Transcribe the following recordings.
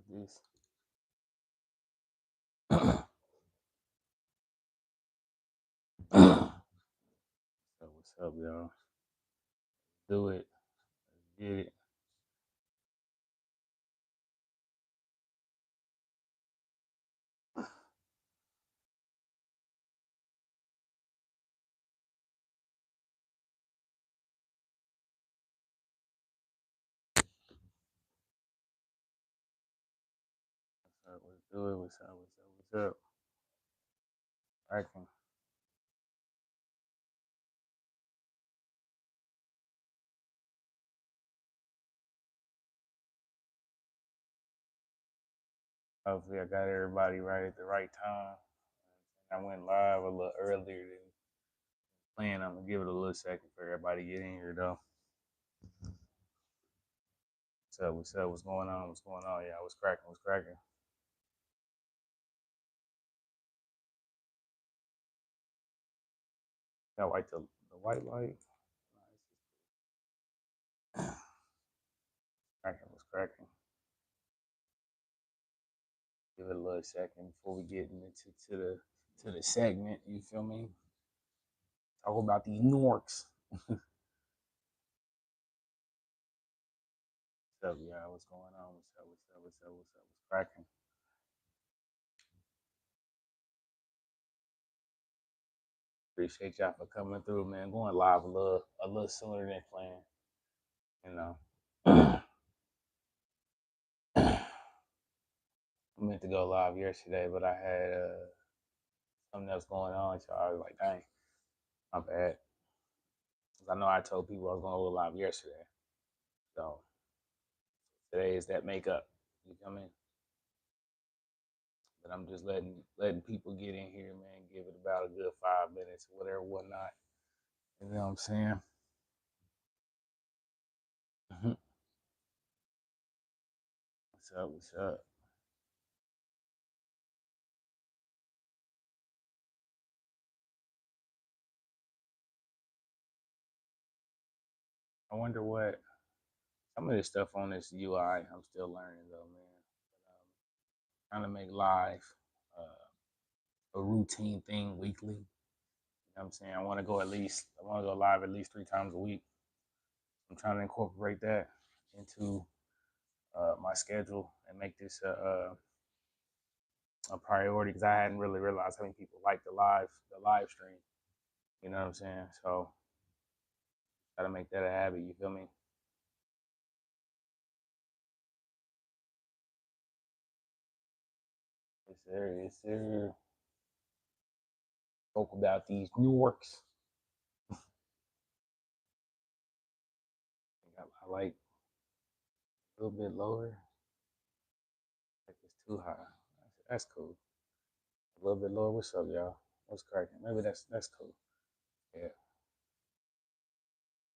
this. So what's up, y'all? Do it. Get it. What's up? Let's do it. What's up? What's up? What's up? I can. Hopefully, I got everybody right at the right time. I went live a little earlier than planned. I'm gonna give it a little second for everybody to get in here, though. What's up? What's up? What's going on? What's going on? Yeah, what's cracking? What's cracking? Got white the white light. Cracking. What's cracking? Give it a little second before we get into the segment. You feel me? Talk about these Norks. What's up, y'all? What's going on? What's up? What's up? What's up? What's up? What's cracking? Appreciate y'all for coming through, man. Going live a little sooner than planned. You know, I meant to go live yesterday, but I had something else going on, so I was like, dang, my bad. Cause I know I told people I was gonna go live yesterday, so today is that makeup. You feel me? But I'm just letting people get in here, man. Give it about a good 5 minutes, whatever, whatnot. You know what I'm saying? What's up? What's up? I wonder what some of this stuff on this UI. I'm still learning though, man. Trying to make live a routine thing weekly. You know what I'm saying? I want to go live at least 3 times a week. I'm trying to incorporate that into my schedule and make this a priority because I hadn't really realized how many people like the live stream. You know what I'm saying? So gotta make that a habit. You feel me? Yes, sir. Yes, sir. Spoke about these New Yorks. I like a little bit lower. Like it's too high. That's cool. A little bit lower. What's up, y'all? What's cracking? Maybe that's cool. Yeah.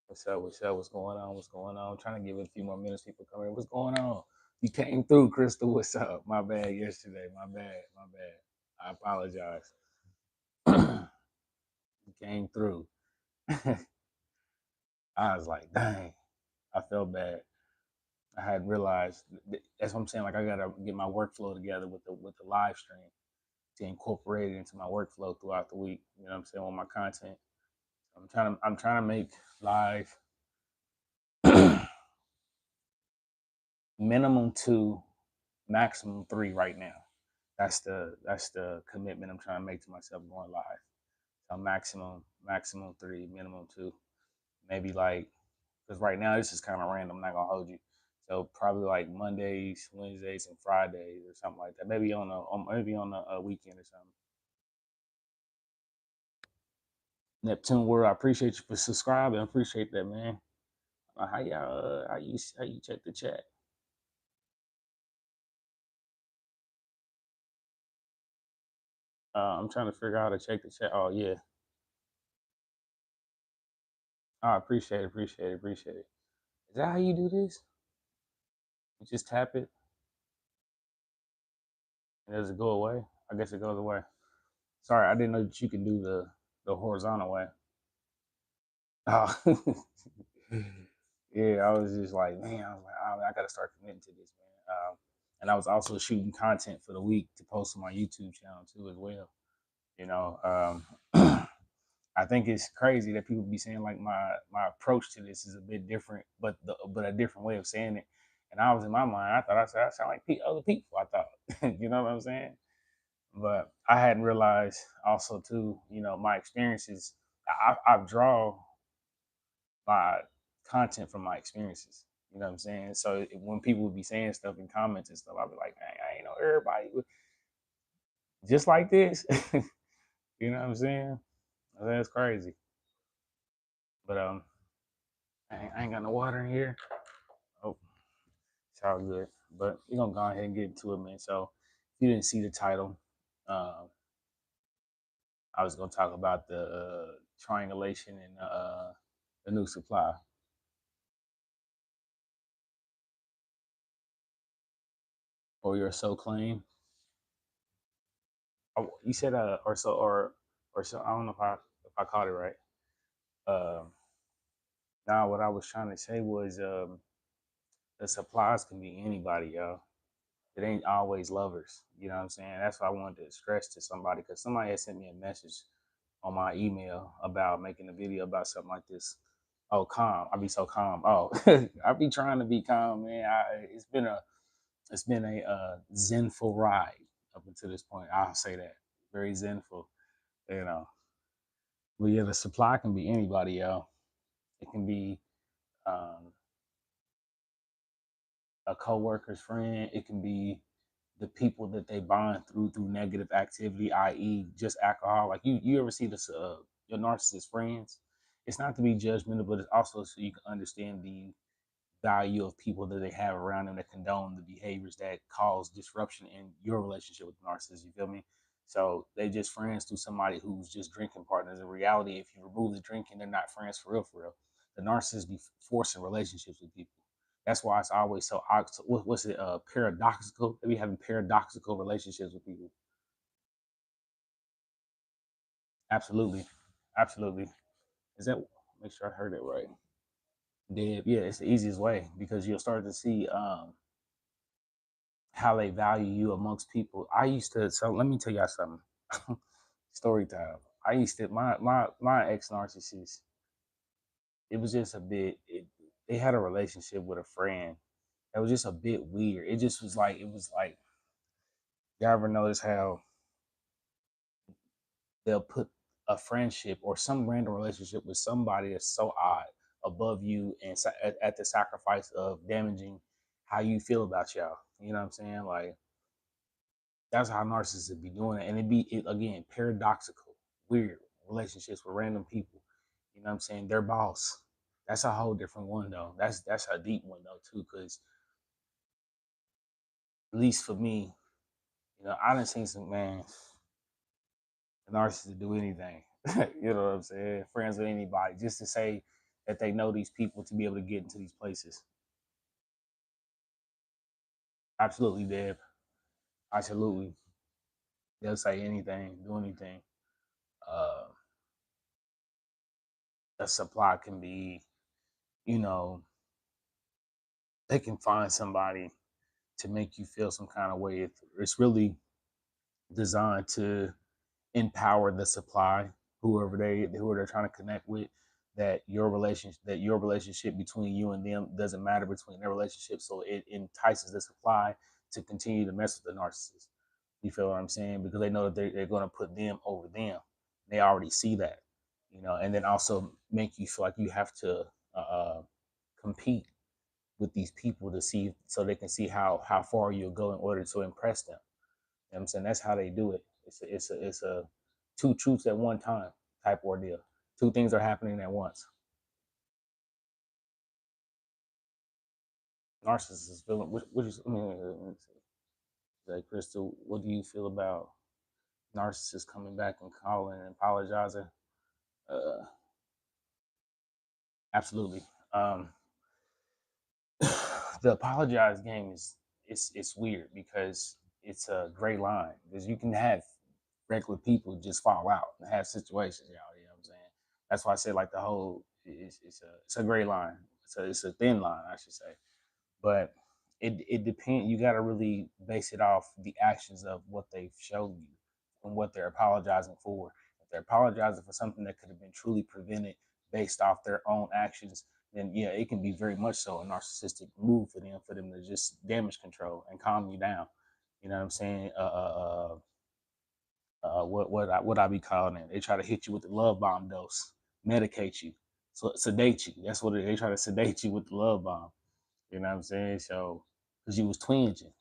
What's up? What's up? What's going on? What's going on? I'm trying to give it a few more minutes. People come in. What's going on? You came through, Crystal. What's up? My bad yesterday. My bad. My bad. I apologize. You came through. I was like, dang. I felt bad. I hadn't realized. That's what I'm saying. Like I gotta get my workflow together with the live stream to incorporate it into my workflow throughout the week. You know what I'm saying? With my content. I'm trying to make live minimum 2, maximum 3 right now. That's the commitment I'm trying to make to myself going live. So maximum 3, minimum 2. Maybe like because right now this is kind of random. I'm not gonna hold you. So probably like Mondays, Wednesdays, and Fridays or something like that. Maybe on a weekend or something. Neptune World, I appreciate you for subscribing. I appreciate that, man. How you check the chat? I'm trying to figure out how to check the chat. Oh yeah, I appreciate it, appreciate it, appreciate it. Is that how you do this? You just tap it and does it go away? I guess it goes away. Sorry, I didn't know that you can do the horizontal way. Oh. Yeah, I was just like, man, I was like, oh, I got to start committing to this, man. and I was also shooting content for the week to post on my YouTube channel too as well. You know, I think it's crazy that people be saying like my approach to this is a bit different, but but a different way of saying it. And I was in my mind, I thought I said I sound like other people. I thought, you know what I'm saying? But I hadn't realized also too, you know, my experiences. I draw my content from my experiences. You know what I'm saying? So when people would be saying stuff in comments and stuff, I'd be like, man, I ain't know everybody just like this. You know what I'm saying? That's crazy. But I ain't got no water in here. Oh, it's all good. But we're gonna go ahead and get into it, man. So if you didn't see the title, um, I was gonna talk about the triangulation and the new supply, or your so claim. Oh, you said or so. I don't know if I caught it right. Um, now what I was trying to say was the supplies can be anybody, yo. It ain't always lovers. You know what I'm saying? That's what I wanted to stress to somebody because somebody had sent me a message on my email about making a video about something like this. Oh, calm. I be so calm. Oh, I be trying to be calm, man. It's been a zenful ride up until this point. I'll say that very zenful. You know, but yeah, the supply can be anybody, yo. It can be um, a coworker's friend. It can be the people that they bond through negative activity, i.e., just alcohol. Like you ever see this your narcissist friends? It's not to be judgmental, but it's also so you can understand the value of people that they have around them that condone the behaviors that cause disruption in your relationship with the narcissist. You feel me? So they just friends to somebody who's just drinking partners. In reality, if you remove the drinking, they're not friends for real, for real. The narcissist be forcing relationships with people. That's why it's always so what's it paradoxical. They be having paradoxical relationships with people. Absolutely, absolutely. Is that make sure I heard it right? Deb, yeah, it's the easiest way because you'll start to see how they value you amongst people. I used to, so let me tell y'all something. Story time. I used to my ex narcissist. It was just a bit. They had a relationship with a friend that was just a bit weird. It just was like it was like y'all ever notice how they'll put a friendship or some random relationship with somebody that's so odd above you and at the sacrifice of damaging how you feel about y'all. You know what I'm saying? Like that's how narcissists be doing it, and again paradoxical, weird relationships with random people. You know what I'm saying? Their boss. That's a whole different one though. That's a deep one though too, because at least for me, you know, I done seen some man narcissists do anything. You know what I'm saying? Friends with anybody just to say that they know these people to be able to get into these places. Absolutely, Deb. Absolutely. They'll say anything, do anything. Uh, a supply can be, you know, they can find somebody to make you feel some kind of way. It's really designed to empower the supply, whoever they're trying to connect with. That your relationship between you and them doesn't matter between their relationship, so it entices the supply to continue to mess with the narcissist. You feel what I'm saying? Because they know that they're going to put them over them. They already see that, you know, and then also make you feel like you have to compete with these people to see so they can see how far you'll go in order to impress them. You know what I'm saying? That's how they do it. It's a two truths at one time type ordeal. Two things are happening at once. Narcissist feeling. What is? Let me see. Like Crystal, what do you feel about narcissists coming back and calling and apologizing? Uh, absolutely. Um, the apologize game is it's weird because it's a gray line because you can have regular people just fall out and have situations, y'all. You know what I'm saying? That's why I said like the whole it's a gray line. It's a thin line, I should say. But it depends. You got to really base it off the actions of what they've shown you and what they're apologizing for. If they're apologizing for something that could have been truly prevented based off their own actions, then yeah, it can be very much so a narcissistic move for them to just damage control and calm you down. You know what I'm saying? What I be calling it? They try to hit you with the love bomb dose, medicate you, so sedate you. That's what they try to sedate you with the love bomb. You know what I'm saying? So because you was twinging,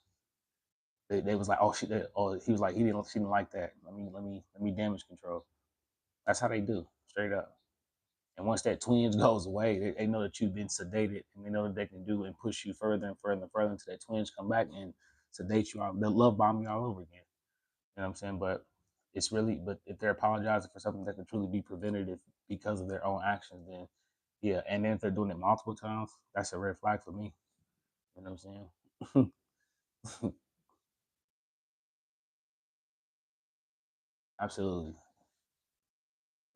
they was like, oh oh he was like she didn't like that. Let me damage control. That's how they do, straight up. And once that twinge goes away, they know that you've been sedated, and they know that they can do and push you further and further and further until that twinge come back and sedate you out. They'll love bomb you all over again. You know what I'm saying? But if they're apologizing for something that could truly be preventative because of their own actions, then yeah. And then if they're doing it multiple times, that's a red flag for me. You know what I'm saying? Absolutely.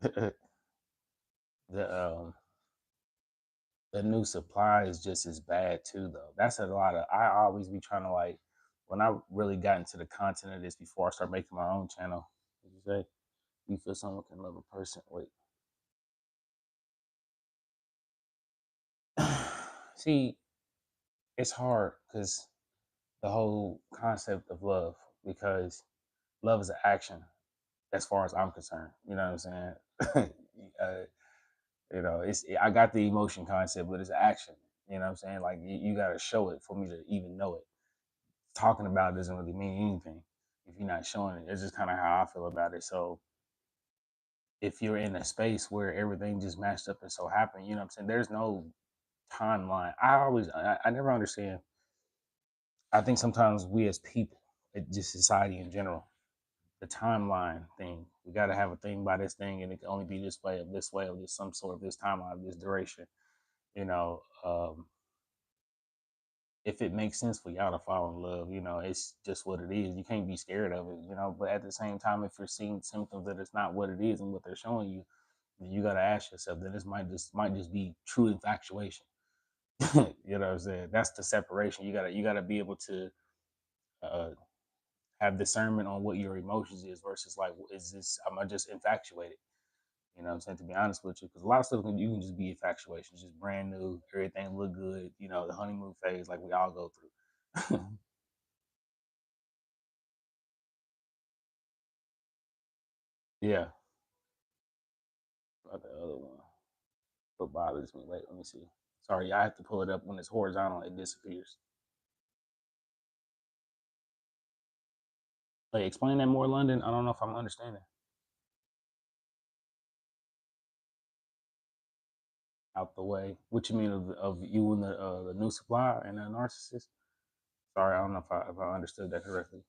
the the new supply is just as bad too, though. That's a lot of. I always be trying to like when I really got into the content of this before I start making my own channel. What you say? You feel someone can love a person? Wait. See, it's hard because the whole concept of love, because love is an action as far as I'm concerned. You know what I'm saying? uh, it's I got the emotion concept, but it's action. You know what I'm saying? Like you got to show it for me to even know it. Talking about it doesn't really mean anything if you're not showing it. It's just kind of how I feel about it. So if you're in a space where everything just matched up and so happened, you know what I'm saying? There's no timeline. I never understand. I think sometimes we as people, just society in general, the timeline thing. We got to have a thing by this thing, and it can only be this way of this some sort of this timeline, of this duration. You know, if it makes sense for y'all to fall in love, it's just what it is. You can't be scared of it, But at the same time, if you're seeing symptoms that it's not what it is and what they're showing you, then you got to ask yourself that this might just be true infatuation. You know what I'm saying? That's the separation. You gotta be able to uh, have discernment on what your emotions is versus like, is this? Am I just infatuated? You know what I'm saying? To be honest with you, because a lot of stuff you can just be infatuation, just brand new, everything look good, the honeymoon phase, like we all go through. Yeah, about the other one. What bothers me? Wait, let me see. Sorry, I have to pull it up when it's horizontal. It disappears. Hey, explain that more, London. I don't know if I'm understanding. Out the way. What you mean of you and the new supply and the narcissist? Sorry, I don't know if I understood that correctly.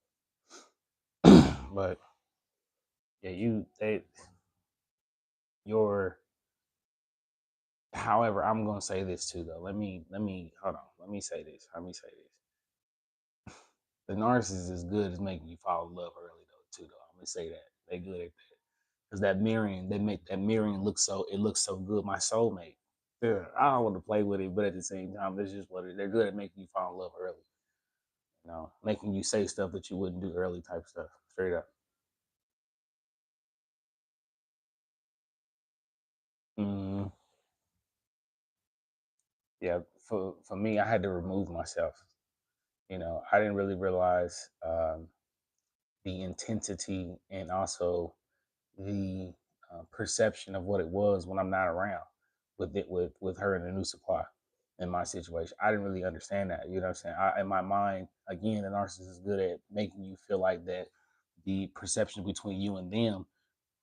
But yeah, your. However, I'm gonna say this too though. Let me hold on. Let me say this. Let me say this. The narcissist is good at making you fall in love early though too though. I'm gonna say that they good at that because that mirroring, they make that mirroring looks so good. My soulmate. Yeah, I don't want to play with it, but at the same time, that's just what they're good at making you fall in love early. Making you say stuff that you wouldn't do early type stuff. Straight up. Mm, yeah, for me, I had to remove myself. I didn't really realize the intensity and also the perception of what it was when I'm not around with her and the new supply in my situation. I didn't really understand that. You know what I'm saying? In my mind, again, the narcissist is good at making you feel like that the perception between you and them,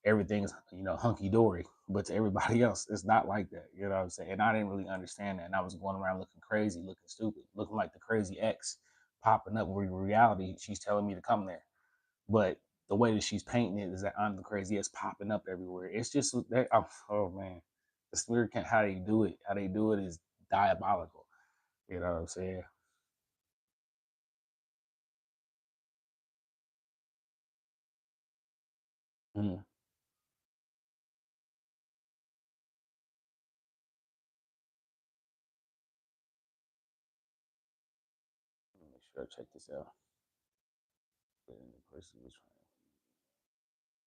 everything's hunky dory. But to everybody else, it's not like that. You know what I'm saying? And I didn't really understand that. And I was going around looking crazy, looking stupid, looking like the crazy ex popping up where in reality she's telling me to come there. But the way that she's painting it is that I'm the crazy ass popping up everywhere. It's just that oh man, the spirit can how they do it. How they do it is diabolical. You know what I'm saying? Mm. Sure, check this out. The person was trying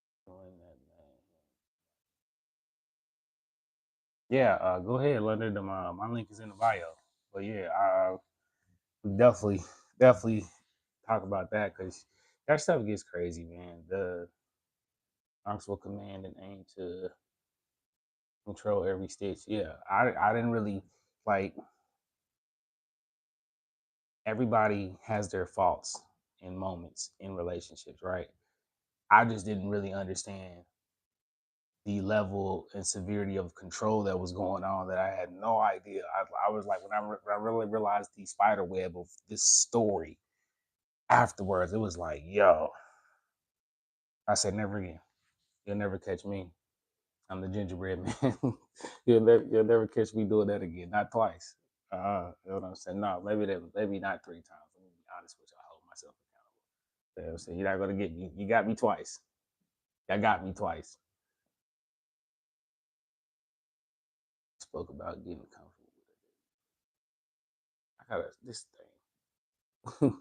to join that man. Yeah, go ahead, London. My link is in the bio. But yeah, we definitely talk about that because that stuff gets crazy, man. The Knoxville command and aim to control every stitch. Yeah, I didn't really like. Everybody has their faults in moments in relationships, right? I just didn't really understand the level and severity of control that was going on that I had no idea. I was like, when I really realized the spider web of this story afterwards, it was like, yo, I said, never again. You'll never catch me. I'm the gingerbread man. You'll never catch me doing that again. Not twice. You know what I'm saying? No, maybe not 3 times. Let me be honest with you. I hold myself accountable. You know what I'm saying? You're not gonna get me. You got me twice. Y'all got me twice. Spoke about getting comfortable with it. I gotta this thing.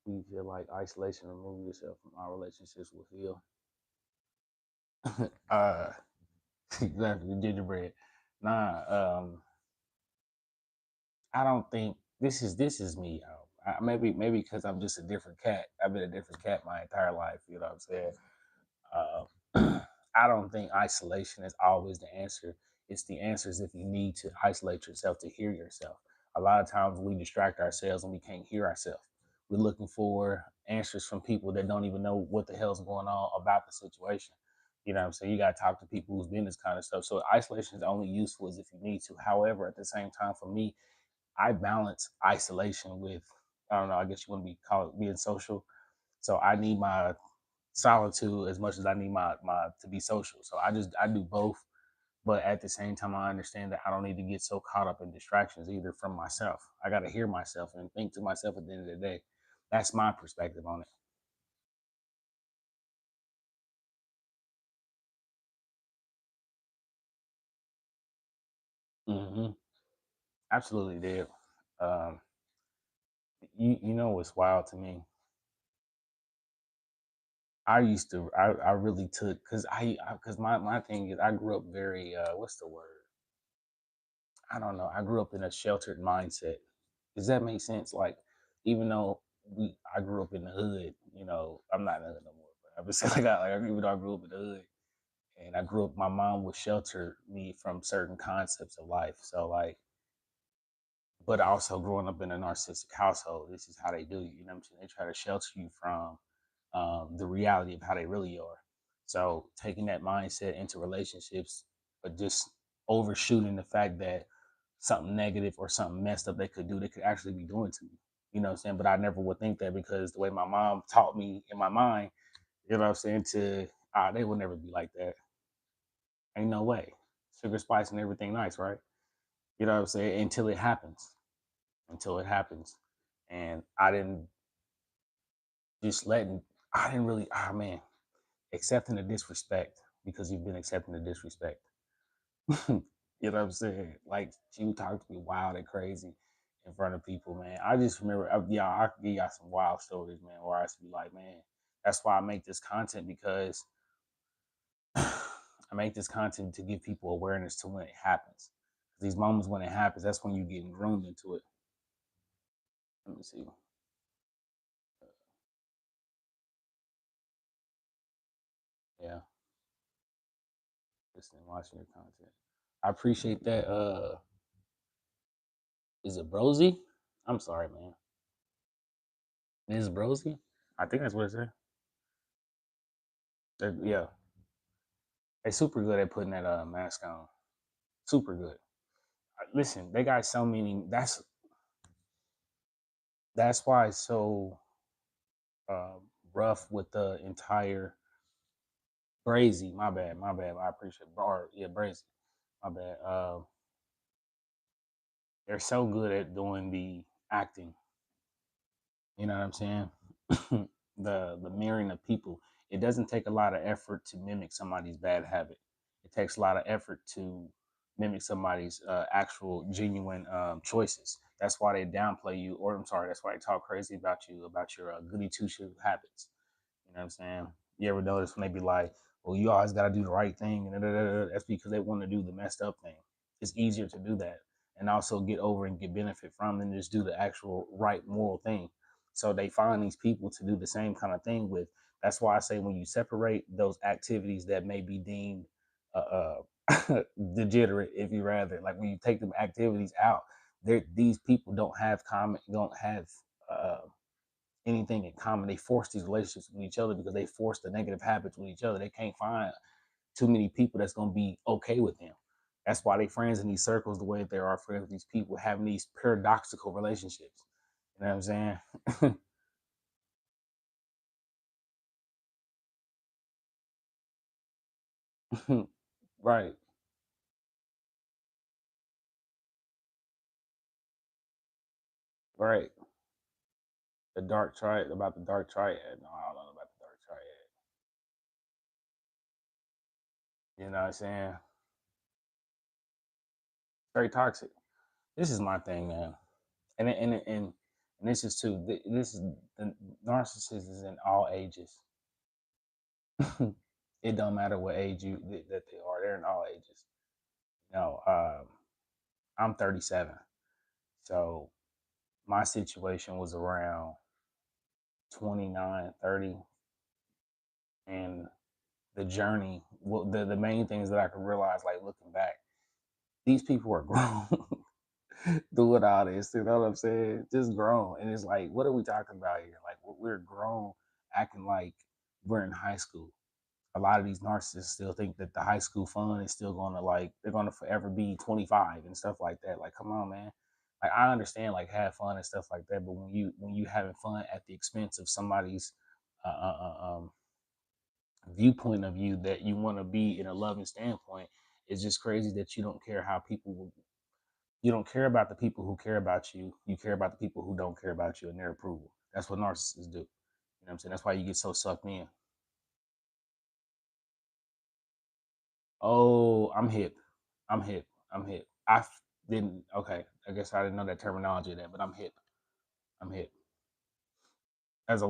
We feel like isolation, remove yourself from all relationships will heal. uh exactly, gingerbread. Nah, I don't think this is me. Maybe because I'm just a different cat. I've been a different cat my entire life. You know what I'm saying? I don't think isolation is always the answer. It's the answers if you need to isolate yourself to hear yourself. A lot of times we distract ourselves and we can't hear ourselves. We're looking for answers from people that don't even know what the hell's going on about the situation. You know what I'm saying? You got to talk to people who's been this kind of stuff. So isolation is only useful as if you need to. However, at the same time, for me, I balance isolation with, I don't know, I guess you want to be called being social. So I need my solitude as much as I need my to be social. So I do both, but at the same time I understand that I don't need to get so caught up in distractions either from myself. I got to hear myself and think to myself at the end of the day. That's my perspective on it. Hmm. Absolutely, did. Um, you know what's wild to me? I really took because my thing is I grew up very what's the word? I don't know. I grew up in a sheltered mindset. Does that make sense? Like, even though I grew up in the hood, I'm not in the hood no more. But I'm just saying, even though I grew up in the hood, and I grew up, my mom would shelter me from certain concepts of life. So, like, but also growing up in a narcissistic household, this is how they do you. You know what I'm saying? They try to shelter you from the reality of how they really are. So taking that mindset into relationships, but just overshooting the fact that something negative or something messed up they could actually be doing to me. You know what I'm saying? But I never would think that because the way my mom taught me in my mind, you know what I'm saying, they would never be like that. Ain't no way. Sugar, spice, and everything nice, right? You know what I'm saying? Until it happens. Until it happens. And just letting, I didn't really, man, accepting the disrespect because you've been accepting the disrespect. You know what I'm saying? Like she would talk to me wild and crazy in front of people, man. I just remember, yeah, I could give y'all some wild stories, man, where I used to be like, man, that's why I make this content because I make this content to give people awareness to when it happens. These moments when it happens, that's when you're getting groomed into it. Let me see. Yeah, listening, watching your content. I appreciate that. Is it Brosy? I'm sorry, man. Ms. Brosy? I think that's what it said. Yeah, they super good at putting that mask on. Super good. Listen, they got so many. That's why it's so uh, rough with the entire Brazy. My bad. My bad. I appreciate Bar. Yeah, Brazy. My bad. They're so good at doing the acting. You know what I'm saying? The mirroring of people. It doesn't take a lot of effort to mimic somebody's bad habit. It takes a lot of effort to mimic somebody's actual genuine choices. That's why they downplay you, or I'm sorry, that's why they talk crazy about your goody two shoe habits. You know what I'm saying? You ever notice when they be like, "Well, you always got to do the right thing," and that's because they want to do the messed up thing. It's easier to do that and also get over and get benefit from than just do the actual right moral thing. So they find these people to do the same kind of thing with. That's why I say when you separate those activities that may be deemed degenerate, if you rather, like when you take them activities out, these people don't have uh, anything in common. They force these relationships with each other because they force the negative habits with each other. They can't find too many people that's gonna be okay with them. That's why they friends in these circles the way that they are friends with these people, having these paradoxical relationships. You know what I'm saying? Right, right. The dark triad about the dark triad. No, I don't know about the dark triad. You know what I'm saying? Very toxic. This is my thing, man. And this is too. This is the narcissist is in all ages. It don't matter what age that they are. They're in all ages. You know, I'm 37, so my situation was around 29, 30, and the journey. Well, the main things that I could realize, like looking back, these people are grown doing all this. You know what I'm saying? Just grown, and it's like, what are we talking about here? Like, we're grown, acting like we're in high school. A lot of these narcissists still think that the high school fun is still gonna like they're gonna forever be 25 and stuff like that. Like, come on, man. Like, I understand like have fun and stuff like that, but when you having fun at the expense of somebody's uh, uh, viewpoint of you that you want to be in a loving standpoint, it's just crazy that you don't care how people will. You don't care about the people who care about you. You care about the people who don't care about you and their approval. That's what narcissists do. You know what I'm saying? That's why you get so sucked in. Oh, I'm hip. I'm hip. I'm hip. Didn't. Okay, I guess I didn't know that terminology of that, but I'm hip. I'm hip.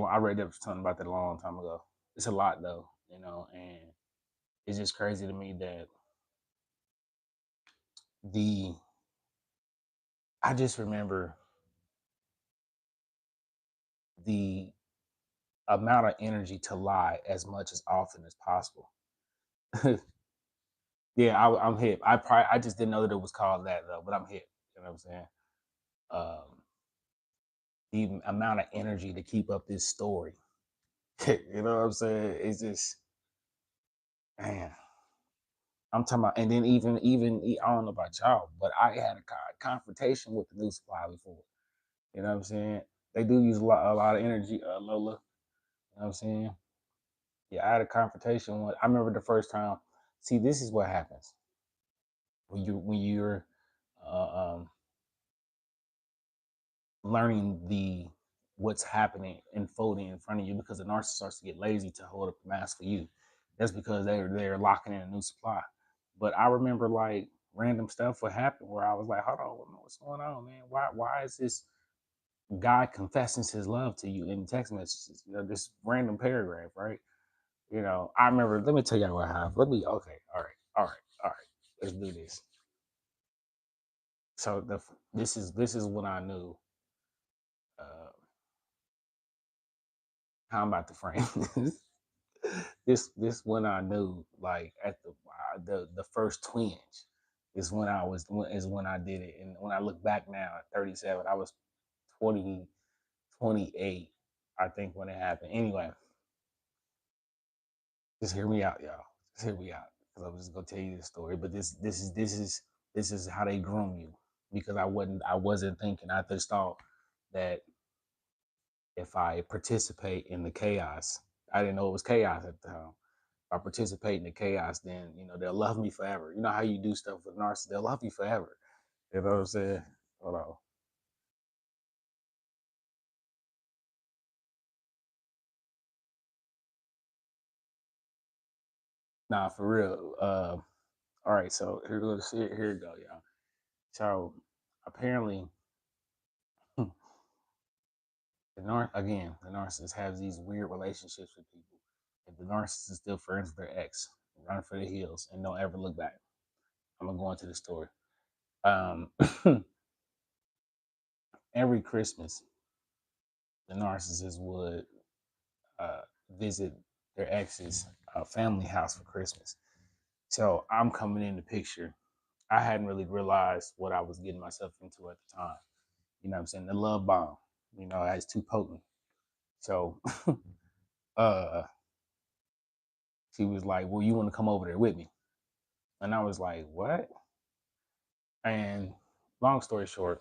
I read that something about that a long time ago. It's a lot though, and it's just crazy to me that the I just remember the amount of energy to lie as much as often as possible. Yeah, I'm hip. I just didn't know that it was called that though, but I'm hip. You know what I'm saying? The amount of energy to keep up this story. You know what I'm saying? It's just man. I'm talking about, and then I don't know about y'all, but I had a confrontation with the new supply before. You know what I'm saying? They do use a lot of energy, Lola. You know what I'm saying? Yeah, I had a confrontation with. I remember the first time. See, this is what happens when you're uh, um, learning the what's happening unfolding in front of you because the narcissist starts to get lazy to hold up the mask for you. That's because they're locking in a new supply. But I remember like random stuff would happen where I was like, hold on, what's going on, man? Why is this guy confessing his love to you in text messages? This random paragraph, right? I remember. Let me tell you what happened. Okay, all right. Let's do this. So this is when I knew uh, how I'm about to frame this. This when I knew like at the first twinge is when I did it, and when I look back now at 37, I was 20 28, I think, when it happened. Anyway, just hear me out, y'all. Just hear me out because I'm just gonna tell you this story. But this is how they groom you because I wasn't thinking. I just thought that if I participate in the chaos, I didn't know it was chaos at the time. If I participate in the chaos, then they'll love me forever. You know how you do stuff with narcissists, they'll love you forever. You know what I'm saying? Hold on. Nah, for real. All right, so here we go, y'all. So apparently The narcissist has these weird relationships with people. If the narcissist is still friends with their ex, run for the hills and don't ever look back. I'm gonna go into the story. Um, every Christmas, the narcissist would uh, visit their ex's family house for Christmas. So I'm coming in the picture. I hadn't really realized what I was getting myself into at the time. You know what I'm saying? The love bomb, it's too potent. So uh she was like, well, you want to come over there with me? And I was like, what? And long story short,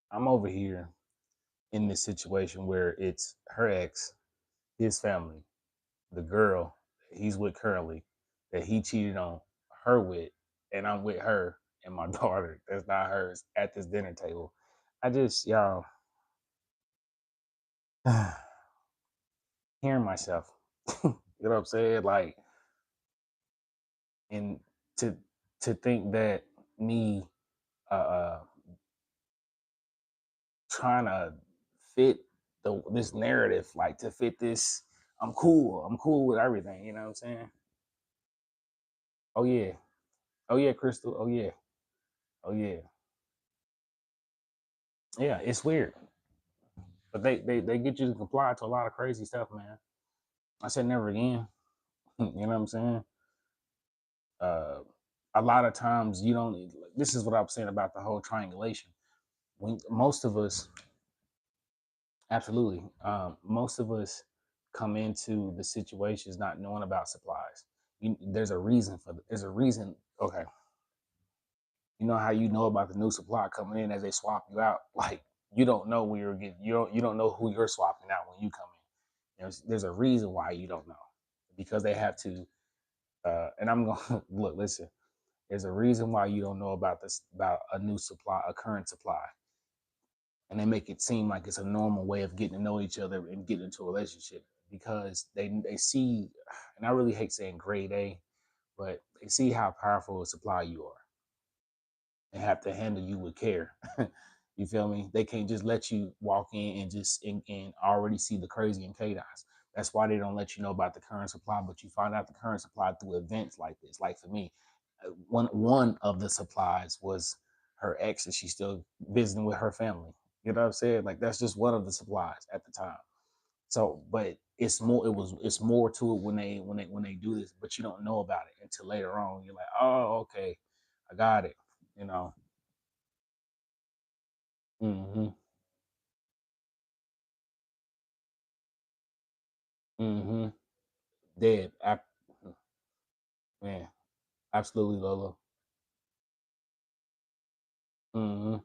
I'm over here in this situation where it's her ex, his family, the girl that he's with currently, that he cheated on her with, and I'm with her and my daughter that's not hers at this dinner table. I just, y'all, hearing myself. You know what I'm saying? Like, and to to think that me uh trying to fit this narrative, like to fit this, I'm cool with everything, you know what I'm saying? Oh yeah. Oh yeah, Crystal. Oh yeah. Oh yeah. Yeah, it's weird. But they get you to comply to a lot of crazy stuff, man. I said never again. You know what I'm saying? Uh, a lot of times you don't. This is what I'm saying about the whole triangulation. When most of us, absolutely, most of us come into the situations not knowing about supplies. There's a reason for. There's a reason. Okay, you know how you know about the new supply coming in as they swap you out. Like you don't know when you're getting. You don't know who you're swapping out when you come in. There's a reason why you don't know, because they have to. And I'm going to look. Listen, there's a reason why you don't know about this, about a new supply, a current supply, and they make it seem like it's a normal way of getting to know each other and getting into a relationship, because they see, and I really hate saying grade A, but they see how powerful a supply you are and have to handle you with care. You feel me? They can't just let you walk in and just and already see the crazy and chaos. That's why they don't let you know about the current supply, but you find out the current supply through events like this. Like for me, one of the supplies was her ex, and she's still visiting with her family. You know what I'm saying? Like that's just one of the supplies at the time. So, but it's more. It's more to it when they do this, but you don't know about it until later on. You're like, oh, okay, I got it. You know. Mm-hmm. Mm-hmm. Dead. Man, absolutely, Lolo. Mm-hmm.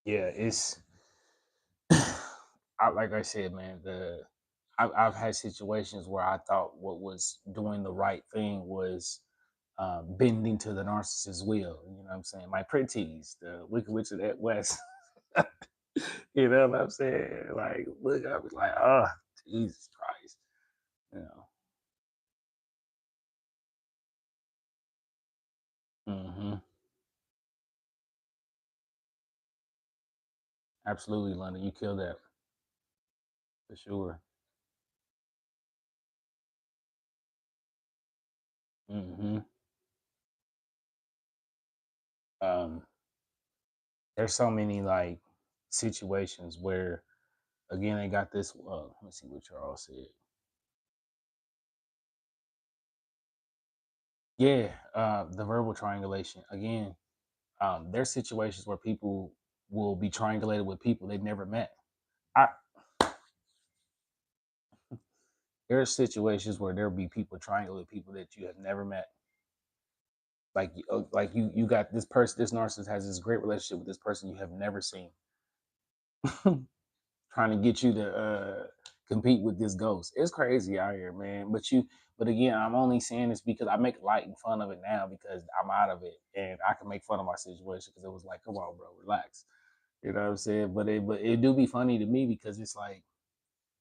Yeah, it's like I said, man. I've had situations where I thought what was doing the right thing was bending to the narcissist's will. You know what I'm saying? My pretties, the Wicked Witch of that West. You know what I'm saying? Like, look, I was like, oh, Jesus Christ. You know. Mm-hmm. Absolutely, London. You killed that for sure. Mm-hmm. Um, there's so many like situations where, again, they got this. Let me see what Charles said. Yeah, the verbal triangulation. Again, there's situations where people will be triangulated with people they've never met. I There are situations where there'll be people triangulated with people that you have never met. Like you got this person, this narcissist has this great relationship with this person you have never seen, trying to get you to compete with this ghost. It's crazy out here, man. But again, I'm only saying this because I make light and fun of it now because I'm out of it and I can make fun of my situation because it was like, come on, bro, relax. You know what I'm saying? But it do be funny to me because it's like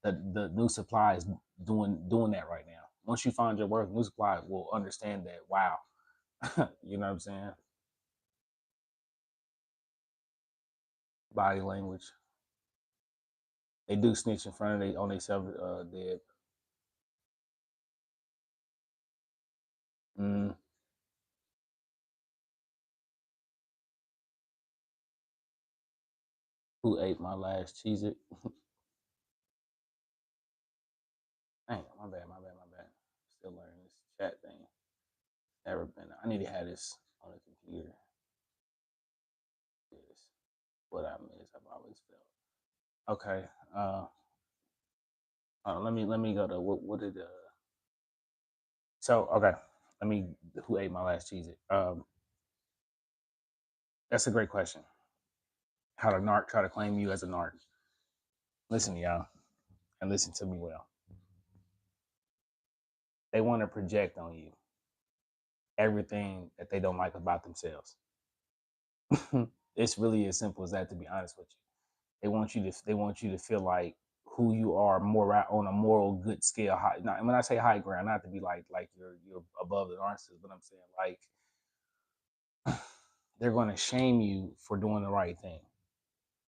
the new supply is doing that right now. Once you find your worth, new supply will understand that. Wow, you know what I'm saying? body language. They do snitch in front of they on themselves dead. Mm, who ate my last Cheez It? Dang, my bad. Still learning this chat thing. Never been. I need to have this on the computer. Yes, what I miss. I've always felt. Okay. Let me go to what did so okay. Let me who ate my last Cheez It? That's a great question. How to narc try to claim you as a narc? Listen, y'all, and listen to me well. They want to project on you everything that they don't like about themselves. It's really as simple as that, to be honest with you. They want you to feel like who you are more on a moral good scale. High, not, when I say high ground, not to be like you're above the narcissist, but I'm saying like they're going to shame you for doing the right thing.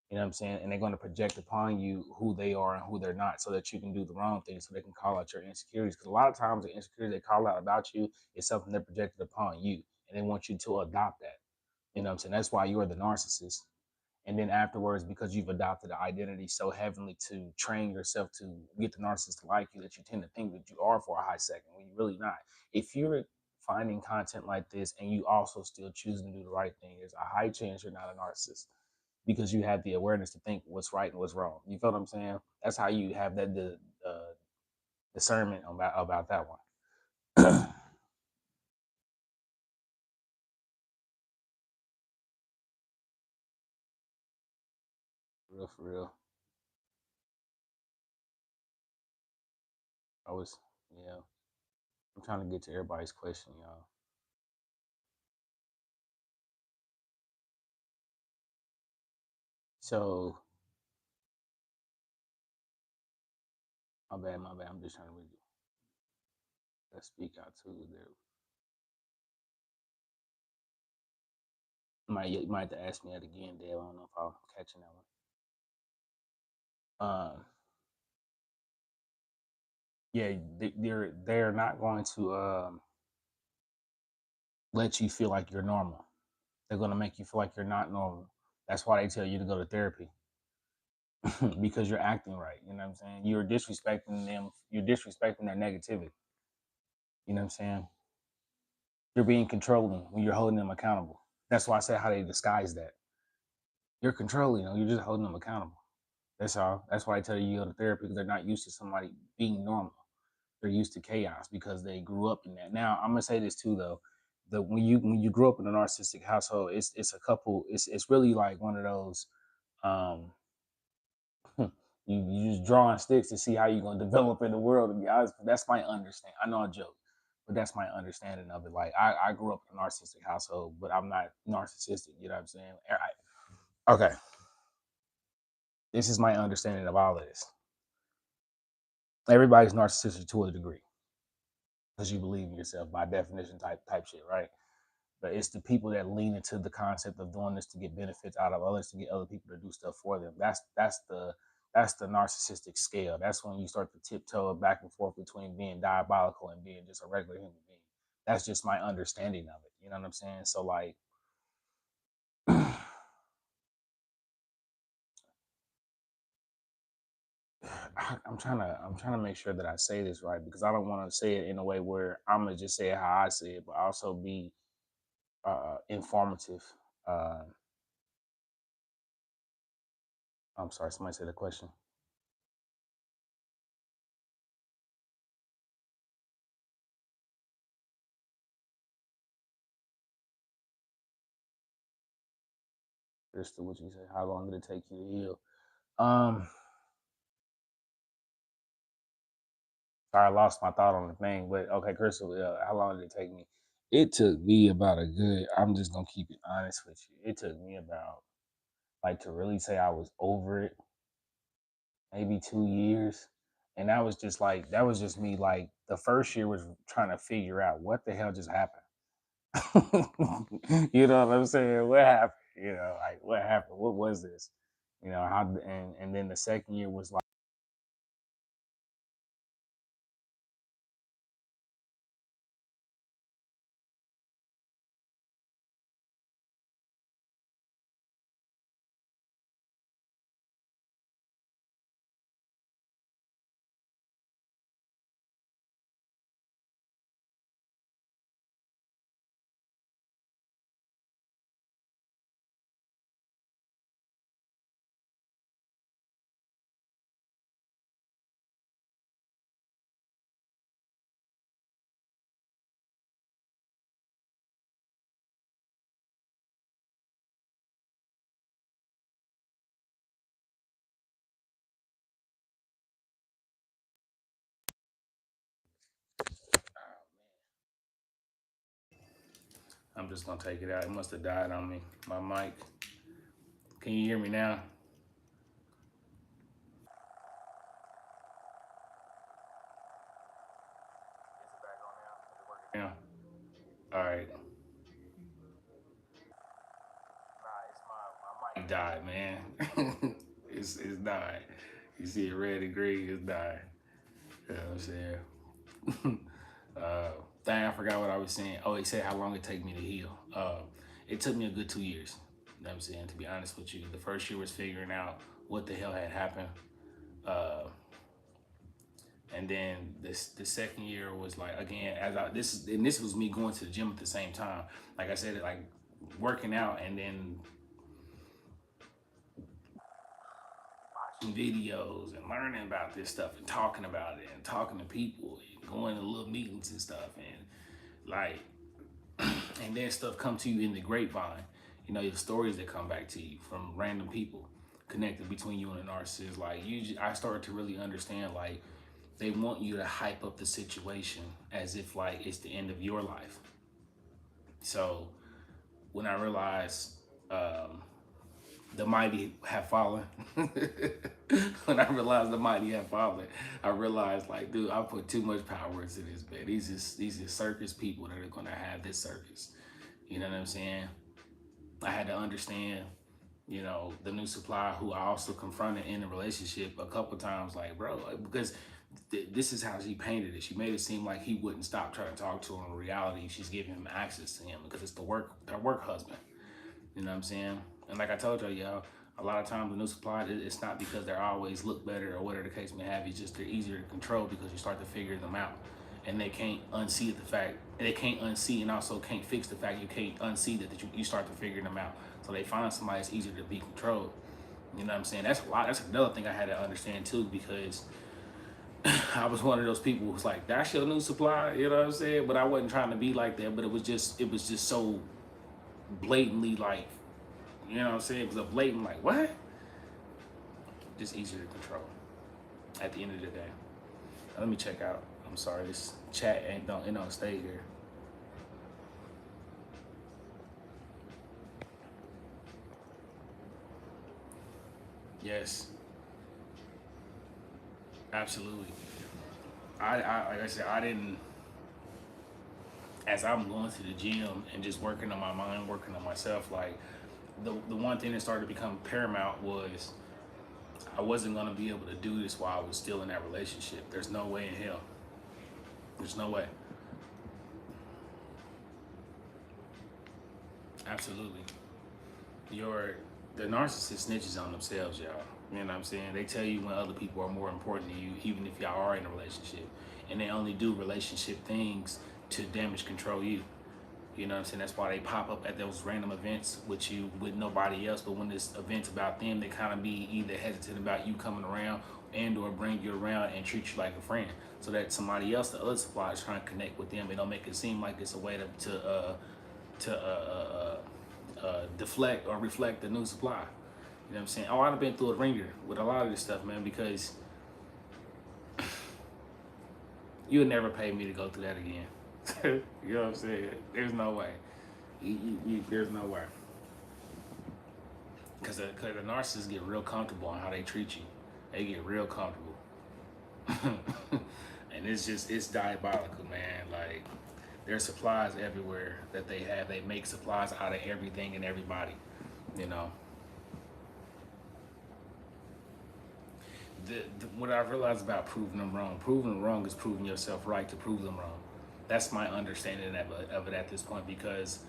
You know what I'm saying? And they're going to project upon you who they are and who they're not, so that you can do the wrong thing, so they can call out your insecurities. Because a lot of times the insecurities they call out about you is something they're projected upon you, and they want you to adopt that. You know what I'm saying? That's why you're the narcissist. And then afterwards, because you've adopted the identity so heavily to train yourself to get the narcissist to like you, that you tend to think that you are for a high second when you're really not. If you're finding content like this and you also still choosing to do the right thing, there's a high chance you're not a narcissist, because you have the awareness to think what's right and what's wrong. You feel what I'm saying? That's how you have that discernment about that one. For real. I was, yeah. I'm trying to get to everybody's question, y'all. So, my bad. I'm just trying to read. Let's speak out to there. You might have to ask me that again, Dale. I don't know if I'm catching that one. Yeah, they're not going to let you feel like you're normal. They're going to make you feel like you're not normal. That's why they tell you to go to therapy. Because you're acting right. You know what I'm saying? You're disrespecting them. You're disrespecting their negativity. You know what I'm saying? You're being controlling when you're holding them accountable. That's why I said how they disguise that. You're controlling them. You're just holding them accountable. That's all. That's why I tell you you go to therapy, because they're not used to somebody being normal. They're used to chaos because they grew up in that. Now I'm gonna say this too though. The when you grew up in a narcissistic household, it's a couple. It's really like one of those. Um, you just drawing sticks to see how you're gonna develop in the world. To be honest, that's my understanding. I know I joke, but that's my understanding of it. Like I grew up in a narcissistic household, but I'm not narcissistic. You know what I'm saying? Okay, this is my understanding of all of this. Everybody's narcissistic to a degree, because you believe in yourself by definition, type shit, right? But it's the people that lean into the concept of doing this to get benefits out of others, to get other people to do stuff for them. That's the narcissistic scale. That's when you start to tiptoe back and forth between being diabolical and being just a regular human being. That's just my understanding of it. You know what I'm saying? So like, I'm trying to make sure that I say this right, because I don't want to say it in a way where I'm gonna just say it how I say it, but also be informative. Uh, I'm sorry, somebody said a question. Crystal, what you say? How long did it take you to heal? Um, Sorry, I lost my thought on the thing, but okay, Crystal, how long did it take me? It took me about a good. I'm just gonna keep it honest with you. It took me about, like, to really say I was over it, maybe 2 years, and that was just me. Like, the first year was trying to figure out what the hell just happened. You know what I'm saying? What happened? Like, what happened? What was this? You know how, and then the second year was like, I'm just gonna take it out. It must have died on me. My mic. Can you hear me now? Yeah. All right. Nah, it's my mic died, man. It's died. You see it red and green. It's died. You know what I'm saying? Dang, I forgot what I was saying. Oh, he said how long it take me to heal. It took me a good 2 years. You know what I'm saying? To be honest with you, the first year was figuring out what the hell had happened. Uh, and then the second year was like, again, this was me going to the gym at the same time. Like I said, like working out and then watching videos and learning about this stuff and talking about it and talking to people and going to little meetings and stuff and like, and then stuff come to you in the grapevine. You know, the stories that come back to you from random people connected between you and a narcissist. Like I started to really understand like they want you to hype up the situation as if like it's the end of your life. So when I realized the mighty have fallen, when I realized the mighty have fallen, I realized like, dude, I put too much power into this, man. These are circus people that are gonna have this circus. You know what I'm saying? I had to understand, you know, the new supplier who I also confronted in a relationship a couple times, like, bro, because this is how she painted it. She made it seem like he wouldn't stop trying to talk to her. In reality, she's giving him access to him because it's her work husband. You know what I'm saying? And like I told y'all, a lot of times the new supply, it's not because they always look better or whatever the case may have. It's just they're easier to control because you start to figure them out. And they can't unsee the fact, they can't unsee and also can't fix the fact you can't unsee that you start to figure them out. So they find somebody that's easier to be controlled. You know what I'm saying? That's a lot. That's another thing I had to understand too, because I was one of those people who was like, that's your new supply, you know what I'm saying? But I wasn't trying to be like that, but it was just so blatantly like, you know what I'm saying? It was a blatant like, what? Just easier to control at the end of the day. Let me check out. I'm sorry, this chat don't stay here. Yes, absolutely. Like I said, I didn't, as I'm going to the gym and just working on my mind, working on myself, like the one thing that started to become paramount was I wasn't gonna be able to do this while I was still in that relationship. There's no way in hell. There's no way. Absolutely. The narcissist snitches on themselves, y'all. You know what I'm saying? They tell you when other people are more important than you, even if y'all are in a relationship. And they only do relationship things to damage control you. You know what I'm saying? That's why they pop up at those random events with you, with nobody else. But when this event's about them, they kind of be either hesitant about you coming around and or bring you around and treat you like a friend. So that somebody else, the other supplier, is trying to connect with them. They don't make it seem like it's a way to deflect or reflect the new supply. You know what I'm saying? Oh, I've been through a ringer with a lot of this stuff, man, because you would never pay me to go through that again. You know what I'm saying? There's no way. There's no way. Because the narcissists get real comfortable on how they treat you. They get real comfortable. And it's diabolical, man. Like, there's supplies everywhere that they have. They make supplies out of everything and everybody, you know. what I realized about proving them wrong is proving yourself right to prove them wrong. That's my understanding of it at this point, because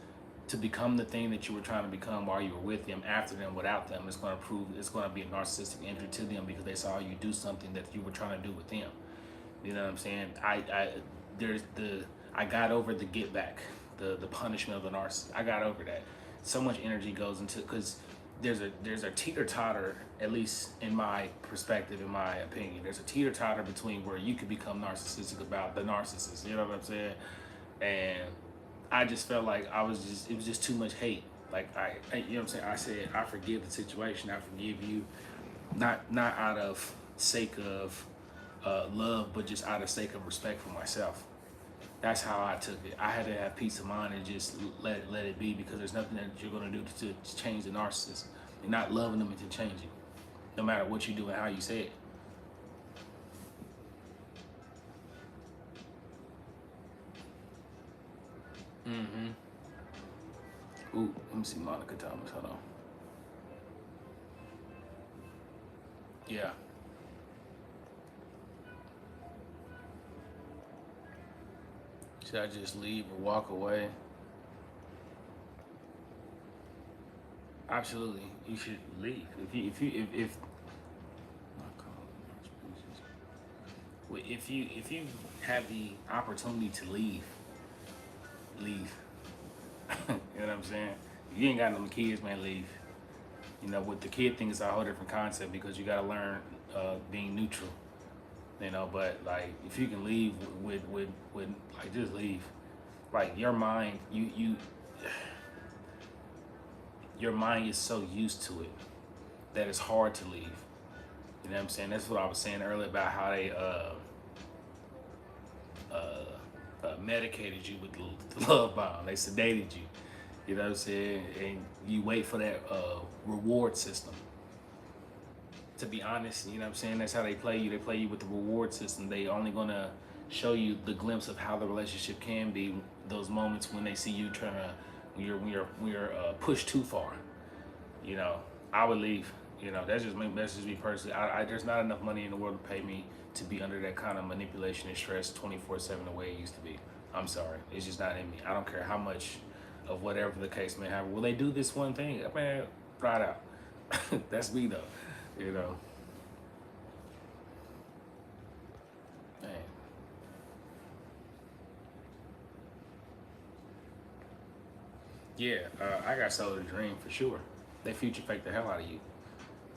to become the thing that you were trying to become while you were with them, after them, without them, it's going to be a narcissistic injury to them, because they saw you do something that you were trying to do with them. You know what I'm saying? I got over the get back, the punishment of the narcissist. I got over that. So much energy goes into, because there's a teeter totter, at least in my perspective, in my opinion. There's a teeter totter between where you could become narcissistic about the narcissist. You know what I'm saying? And I just felt like it was just too much hate. Like you know what I'm saying? I said, I forgive the situation. I forgive you, not out of sake of love, but just out of sake of respect for myself. That's how I took it. I had to have peace of mind and just let it be, because there's nothing that you're gonna do to change the narcissist. You're not loving them into changing, no matter what you do and how you say it. Ooh, let me see Monica Thomas. Hold on. Yeah. Should I just leave or walk away? Absolutely, you should leave. If you have the opportunity to leave, leave. You know what I'm saying? If you ain't got no kids, man, leave. You know, with the kid thing, it's a whole different concept, because you gotta learn being neutral. You know, but like if you can leave with like, just leave. Like your mind, your mind is so used to it that it's hard to leave. You know what I'm saying? That's what I was saying earlier about how they medicated you with the love bomb. They sedated you. You know what I'm saying? And you wait for that reward system. To be honest, you know what I'm saying? That's how they play you. They play you with the reward system. They only gonna show you the glimpse of how the relationship can be. Those moments when they see you trying to, when you're pushed too far. You know, I would leave. You know, that's just me personally. There's not enough money in the world to pay me to be under that kind of manipulation and stress 24/7 the way it used to be. I'm sorry, it's just not in me. I don't care how much of whatever the case may have. Will they do this one thing? Man, try it out. That's me though. You know. Man. Yeah, I got sold a dream for sure. They future fake the hell out of you.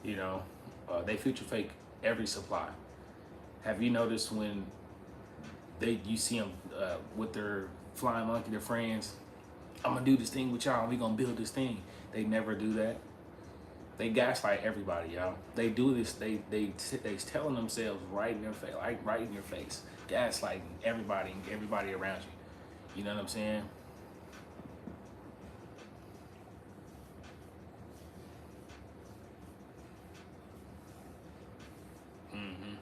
You know, they future fake every supply. Have you noticed when you see them with their flying monkey, their friends? I'm gonna do this thing with y'all. We gonna build this thing. They never do that. They gaslight everybody, y'all. They do this. They telling themselves right in their face, like right in your face, gaslighting everybody around you. You know what I'm saying? Mm-hmm.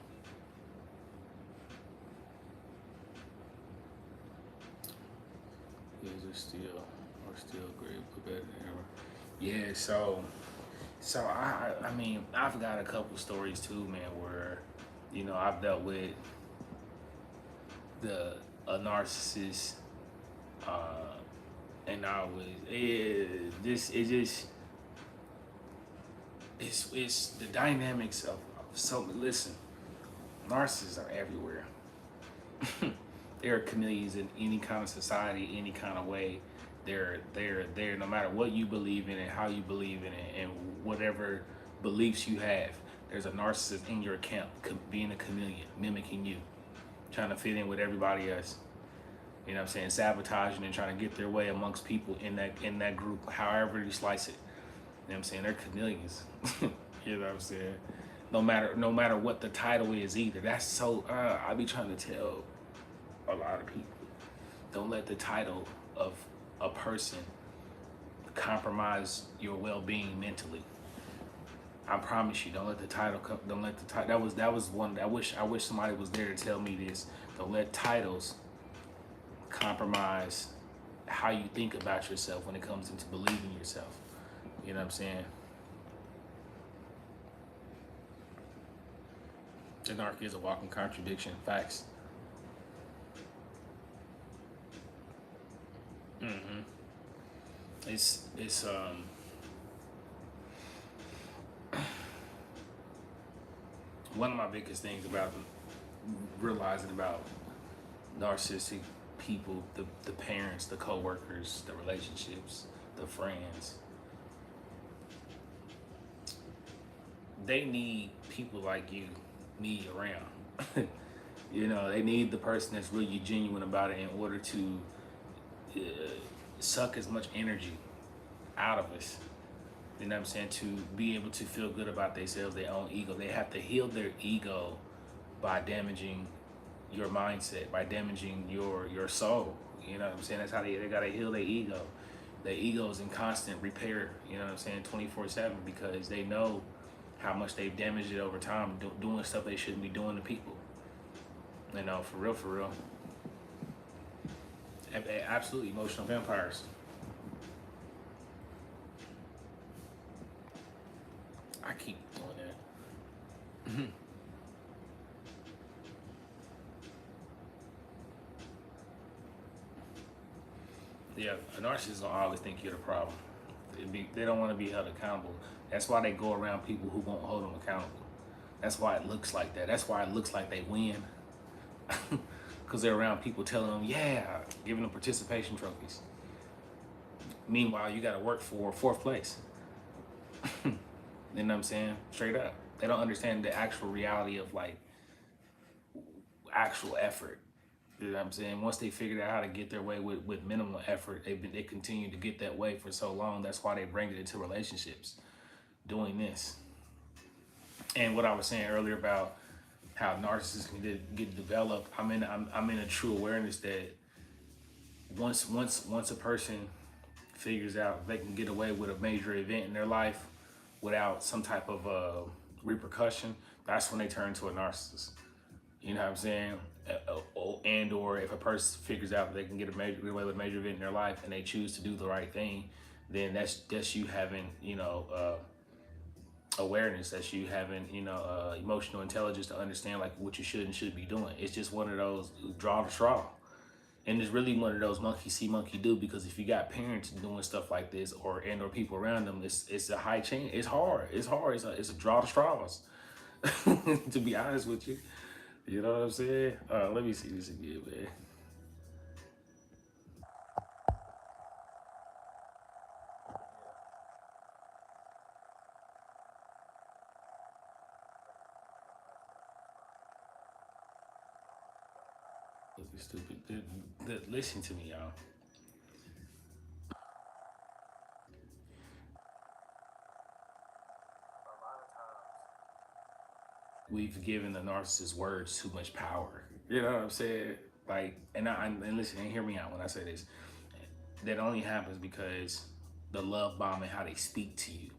We're still great, but better than ever. Yeah. So I mean, I've got a couple stories too, man, where, you know, I've dealt with a narcissist, uh, and I was this it just it's the dynamics of so. Listen, narcissists are everywhere. They're chameleons in any kind of society, any kind of way. They're there no matter what you believe in and how you believe in it and whatever beliefs you have. There's a narcissist in your camp, being a chameleon, mimicking you, trying to fit in with everybody else. You know what I'm saying? Sabotaging and trying to get their way amongst people in that group, however you slice it. You know what I'm saying? They're chameleons. You know what I'm saying? No matter what the title is either. That's so I be trying to tell a lot of people, don't let the title of a person compromise your well-being mentally. I promise you, don't let the title don't let the title. That was one. I wish somebody was there to tell me this. Don't let titles compromise how you think about yourself when it comes into believing yourself. You know what I'm saying? Anarchy is a walking contradiction. Facts. Mm-hmm. It's one of my biggest things about realizing about narcissistic people, the parents, the co-workers, the relationships, the friends, they need people like you, me around. You know, they need the person that's really genuine about it in order to uh, suck as much energy out of us. You know what I'm saying? To be able to feel good about themselves, their own ego. They have to heal their ego by damaging your mindset, by damaging your soul. You know what I'm saying? That's how they gotta heal their ego. Their ego is in constant repair, you know what I'm saying, 24/7, because they know how much they've damaged it over time, doing stuff they shouldn't be doing to people. You know, for real, for real. Absolutely emotional vampires. I keep doing that. Yeah, a narcissist will always think you're the problem. They don't want to be held accountable. That's why they go around people who won't hold them accountable. That's why it looks like that. That's why it looks like they win. Because they're around people telling them, yeah, giving them participation trophies. Meanwhile, you got to work for fourth place. You know what I'm saying? Straight up. They don't understand the actual reality of like actual effort. You know what I'm saying? Once they figured out how to get their way with minimal effort, they continue to get that way for so long. That's why they bring it into relationships, doing this. And what I was saying earlier about how narcissists can get developed, I'm in a true awareness that once a person figures out they can get away with a major event in their life without some type of repercussion, that's when they turn to a narcissist. You know what I'm saying? And or if a person figures out that they can get away with a major event in their life and they choose to do the right thing, then that's you having, you know, awareness. That's you having, you know, emotional intelligence to understand like what you should and should be doing. It's just one of those draw the straw. And it's really one of those monkey see, monkey do, because if you got parents doing stuff like this or people around them, it's a high chain. It's hard. It's hard. It's a draw the straws. To be honest with you. You know what I'm saying? Let me see this again, man. Look, stupid. Listen to me, y'all. We've given the narcissist words too much power. You know what I'm saying? Like, and listen, and hear me out when I say this. That only happens because the love bomb and how they speak to you.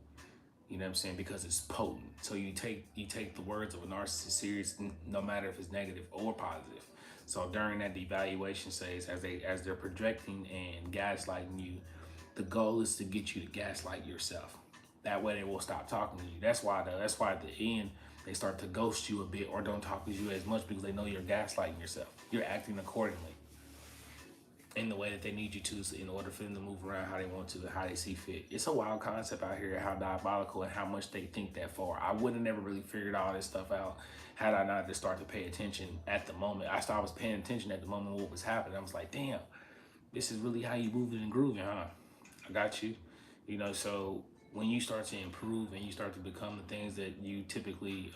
You know what I'm saying? Because it's potent. So you take the words of a narcissist serious, no matter if it's negative or positive. So during that devaluation phase, as they're projecting and gaslighting you, the goal is to get you to gaslight yourself. That way they will stop talking to you. That's why at the end they start to ghost you a bit or don't talk to you as much, because they know you're gaslighting yourself. You're acting accordingly in the way that they need you to, so in order for them to move around how they want to, how they see fit. It's a wild concept out here, how diabolical and how much they think that far. I would have never really figured all this stuff out had I not just started to pay attention at the moment. I was paying attention at the moment what was happening. I was like, damn, this is really how you moving and grooving, huh? I got you. You know, so when you start to improve and you start to become the things that you typically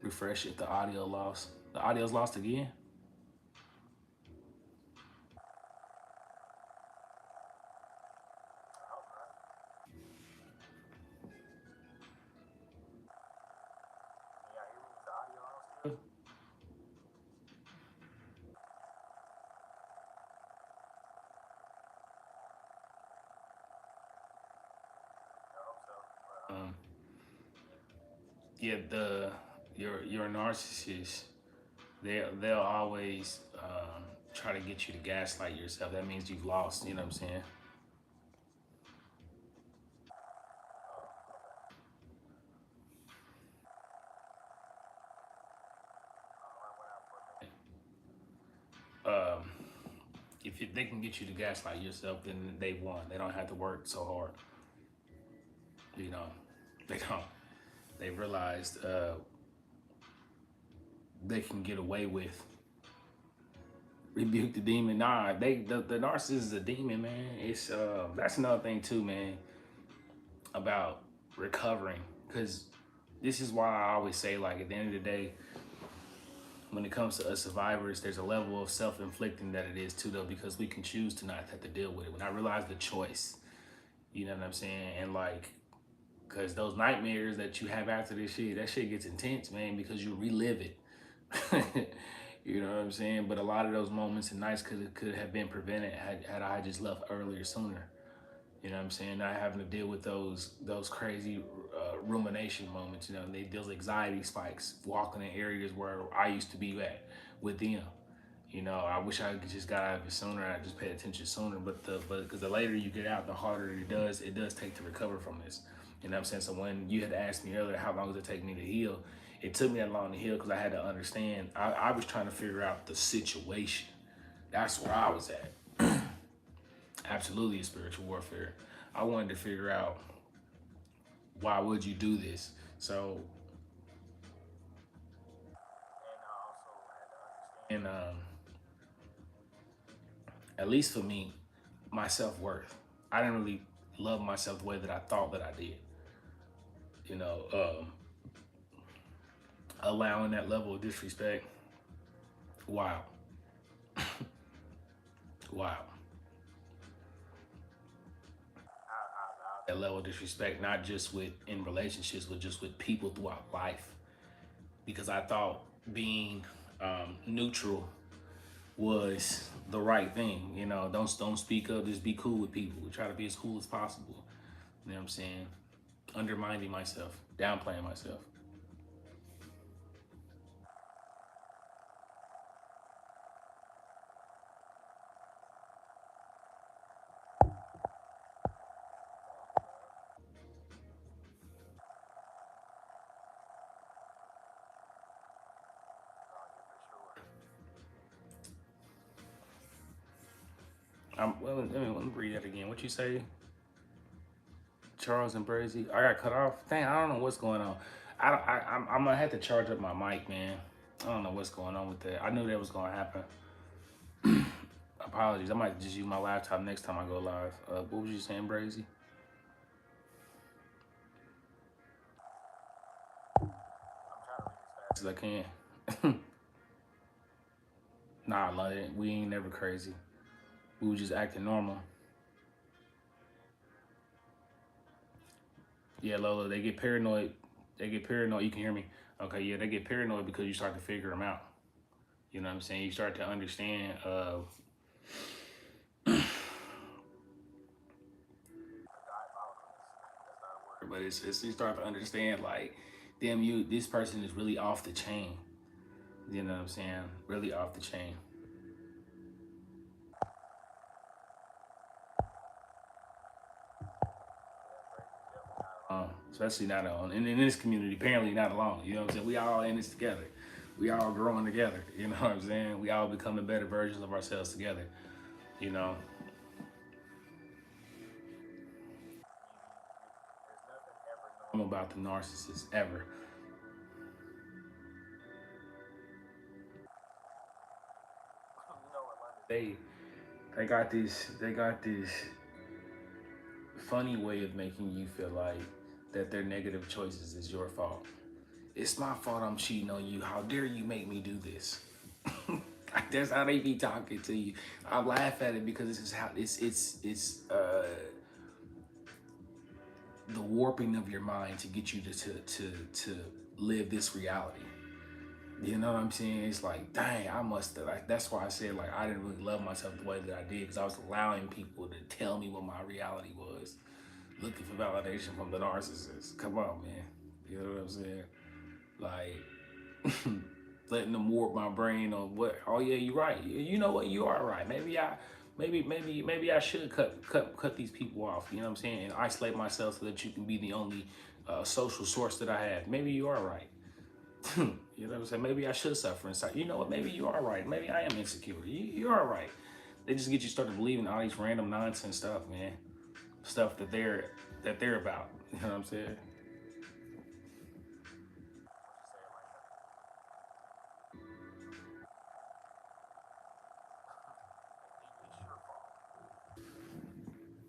refresh, if the audio lost, the audio's lost again. Um, yeah, your narcissist, they'll always try to get you to gaslight yourself. That means you've lost. You know what I'm saying? if they can get you to gaslight yourself, then they won. They don't have to work so hard. You know, they don't. They realized they can get away with rebuke the demon. Nah, the narcissist is a demon, man. It's that's another thing too, man, about recovering. Because this is why I always say, like, at the end of the day, when it comes to us survivors, there's a level of self-inflicting that it is too, though, because we can choose to not have to deal with it. When I realized the choice, you know what I'm saying? And like, because those nightmares that you have after this shit, that shit gets intense, man, because you relive it. You know what I'm saying? But a lot of those moments and nights could have been prevented had I just left earlier, sooner. You know what I'm saying? Not having to deal with those crazy rumination moments. You know, those anxiety spikes, walking in areas where I used to be at with them. You know, I wish I just got out of it sooner. I just paid attention sooner. But because the later you get out, the harder it does take to recover from this. You know what I'm saying? So when you had asked me earlier, how long does it take me to heal? It took me that long to heal because I had to understand. I was trying to figure out the situation. That's where I was at. Absolutely a spiritual warfare. I wanted to figure out, why would you do this? So, and at least for me, my self-worth. I didn't really love myself the way that I thought that I did. You know, allowing that level of disrespect. Wow. Wow. That level of disrespect, not just in relationships, but just with people throughout life. Because I thought being neutral was the right thing. You know, don't speak up, just be cool with people. We try to be as cool as possible. You know what I'm saying? Undermining myself, downplaying myself. Well, let me read that again. What you say? Charles and Brazy. I got cut off. Dang, I don't know what's going on. I'm gonna have to charge up my mic, man. I don't know what's going on with that. I knew that was gonna happen. Apologies. I might just use my laptop next time I go live. What was you saying, Brazy? As I can. Nah, like, we ain't never crazy. We were just acting normal. Yeah, Lola, they get paranoid. They get paranoid. You can hear me? Okay, yeah, they get paranoid because you start to figure them out. You know what I'm saying? You start to understand. But it's you start to understand, like, damn, this person is really off the chain. You know what I'm saying? Really off the chain. Especially not on, and in this community, apparently not alone. You know what I'm saying? We all in this together. We all growing together. You know what I'm saying? We all becoming better versions of ourselves together. You know. About the narcissist ever. They they got this funny way of making you feel like that their negative choices is your fault. It's my fault I'm cheating on you. How dare you make me do this? Like, that's how they be talking to you. I laugh at it because this is how it's the warping of your mind to get you to live this reality. You know what I'm saying? It's like, dang, I must have, like, that's why I said, like, I didn't really love myself the way that I did, because I was allowing people to tell me what my reality was, looking for validation from the narcissist. Come on, man. You know what I'm saying? Like, letting them warp my brain on what, oh yeah, you're right. You know what? You are right. Maybe I should cut these people off. You know what I'm saying? And isolate myself so that you can be the only social source that I have. Maybe you are right. You know what I'm saying? Maybe I should suffer inside. You know what? Maybe you are right. Maybe I am insecure. You are right. They just get you started believing all these random nonsense stuff, man. Stuff that they're about. You know what I'm saying?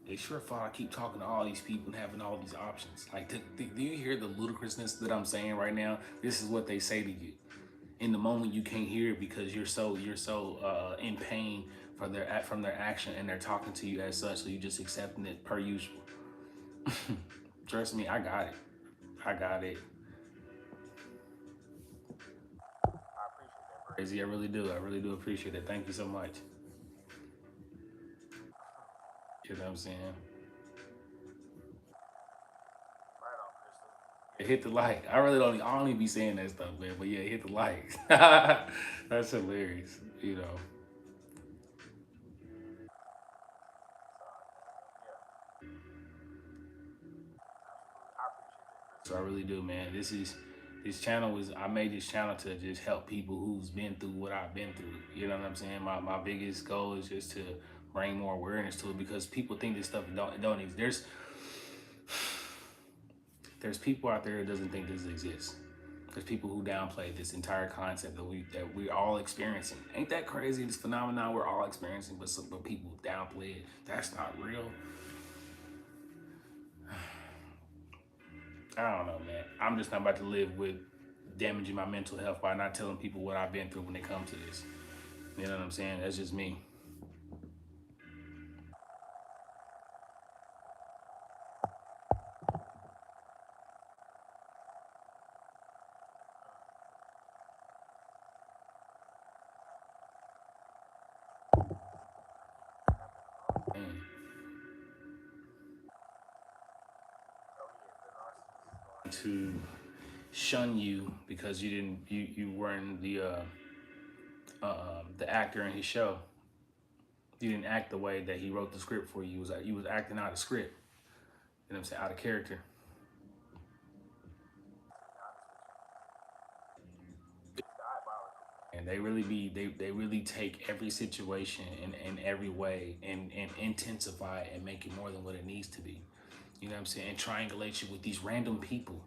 It's your fault I keep talking to all these people and having all these options. Like, do you hear the ludicrousness that I'm saying right now? This is what they say to you. In the moment, you can't hear it because you're so in pain from their action, and they're talking to you as such. So you just accepting it per usual. Trust me, I got it. I got it. Crazy, I really do. I really do appreciate it. Thank you so much. You know what I'm saying? Hit the like. I don't even be saying that stuff, man. But yeah, hit the like. That's hilarious. You know. So I really do, man. This channel was I made this channel to just help people who's been through what I've been through. You know what I'm saying? My biggest goal is just to bring more awareness to it because people think this stuff don't exist. There's people out there that doesn't think this exists. There's people who downplay this entire concept that we're all experiencing. Ain't that crazy? This phenomenon we're all experiencing, but people downplay it. That's not real. I don't know, man. I'm just not about to live with damaging my mental health by not telling people what I've been through when they come to this. You know what I'm saying? That's just me. And to shun you because you weren't the actor in his show. You didn't act the way that he wrote the script for you. You was acting out of script. You know what I'm saying? Out of character. And they really take every situation in every way and intensify it and make it more than what it needs to be. You know what I'm saying? And triangulate you with these random people.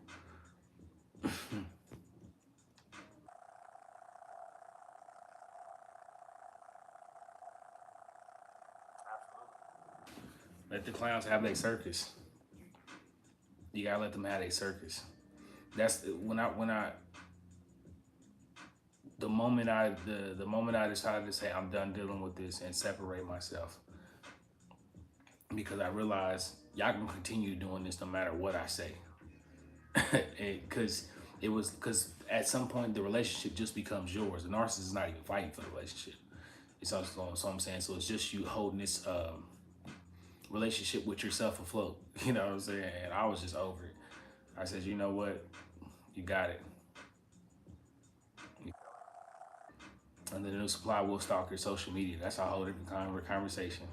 Let the clowns have their circus. You gotta let them have their circus. That's when I the moment I decided to say I'm done dealing with this and separate myself because I realized y'all can continue doing this no matter what I say. Because because at some point the relationship just becomes yours. The narcissist is not even fighting for the relationship. It's also so I'm saying. So it's just you holding this relationship with yourself afloat. You know what I'm saying? And I was just over it. I said, you know what? You got it. And then the new supply will stalk your social media. That's a whole different kind of conversation.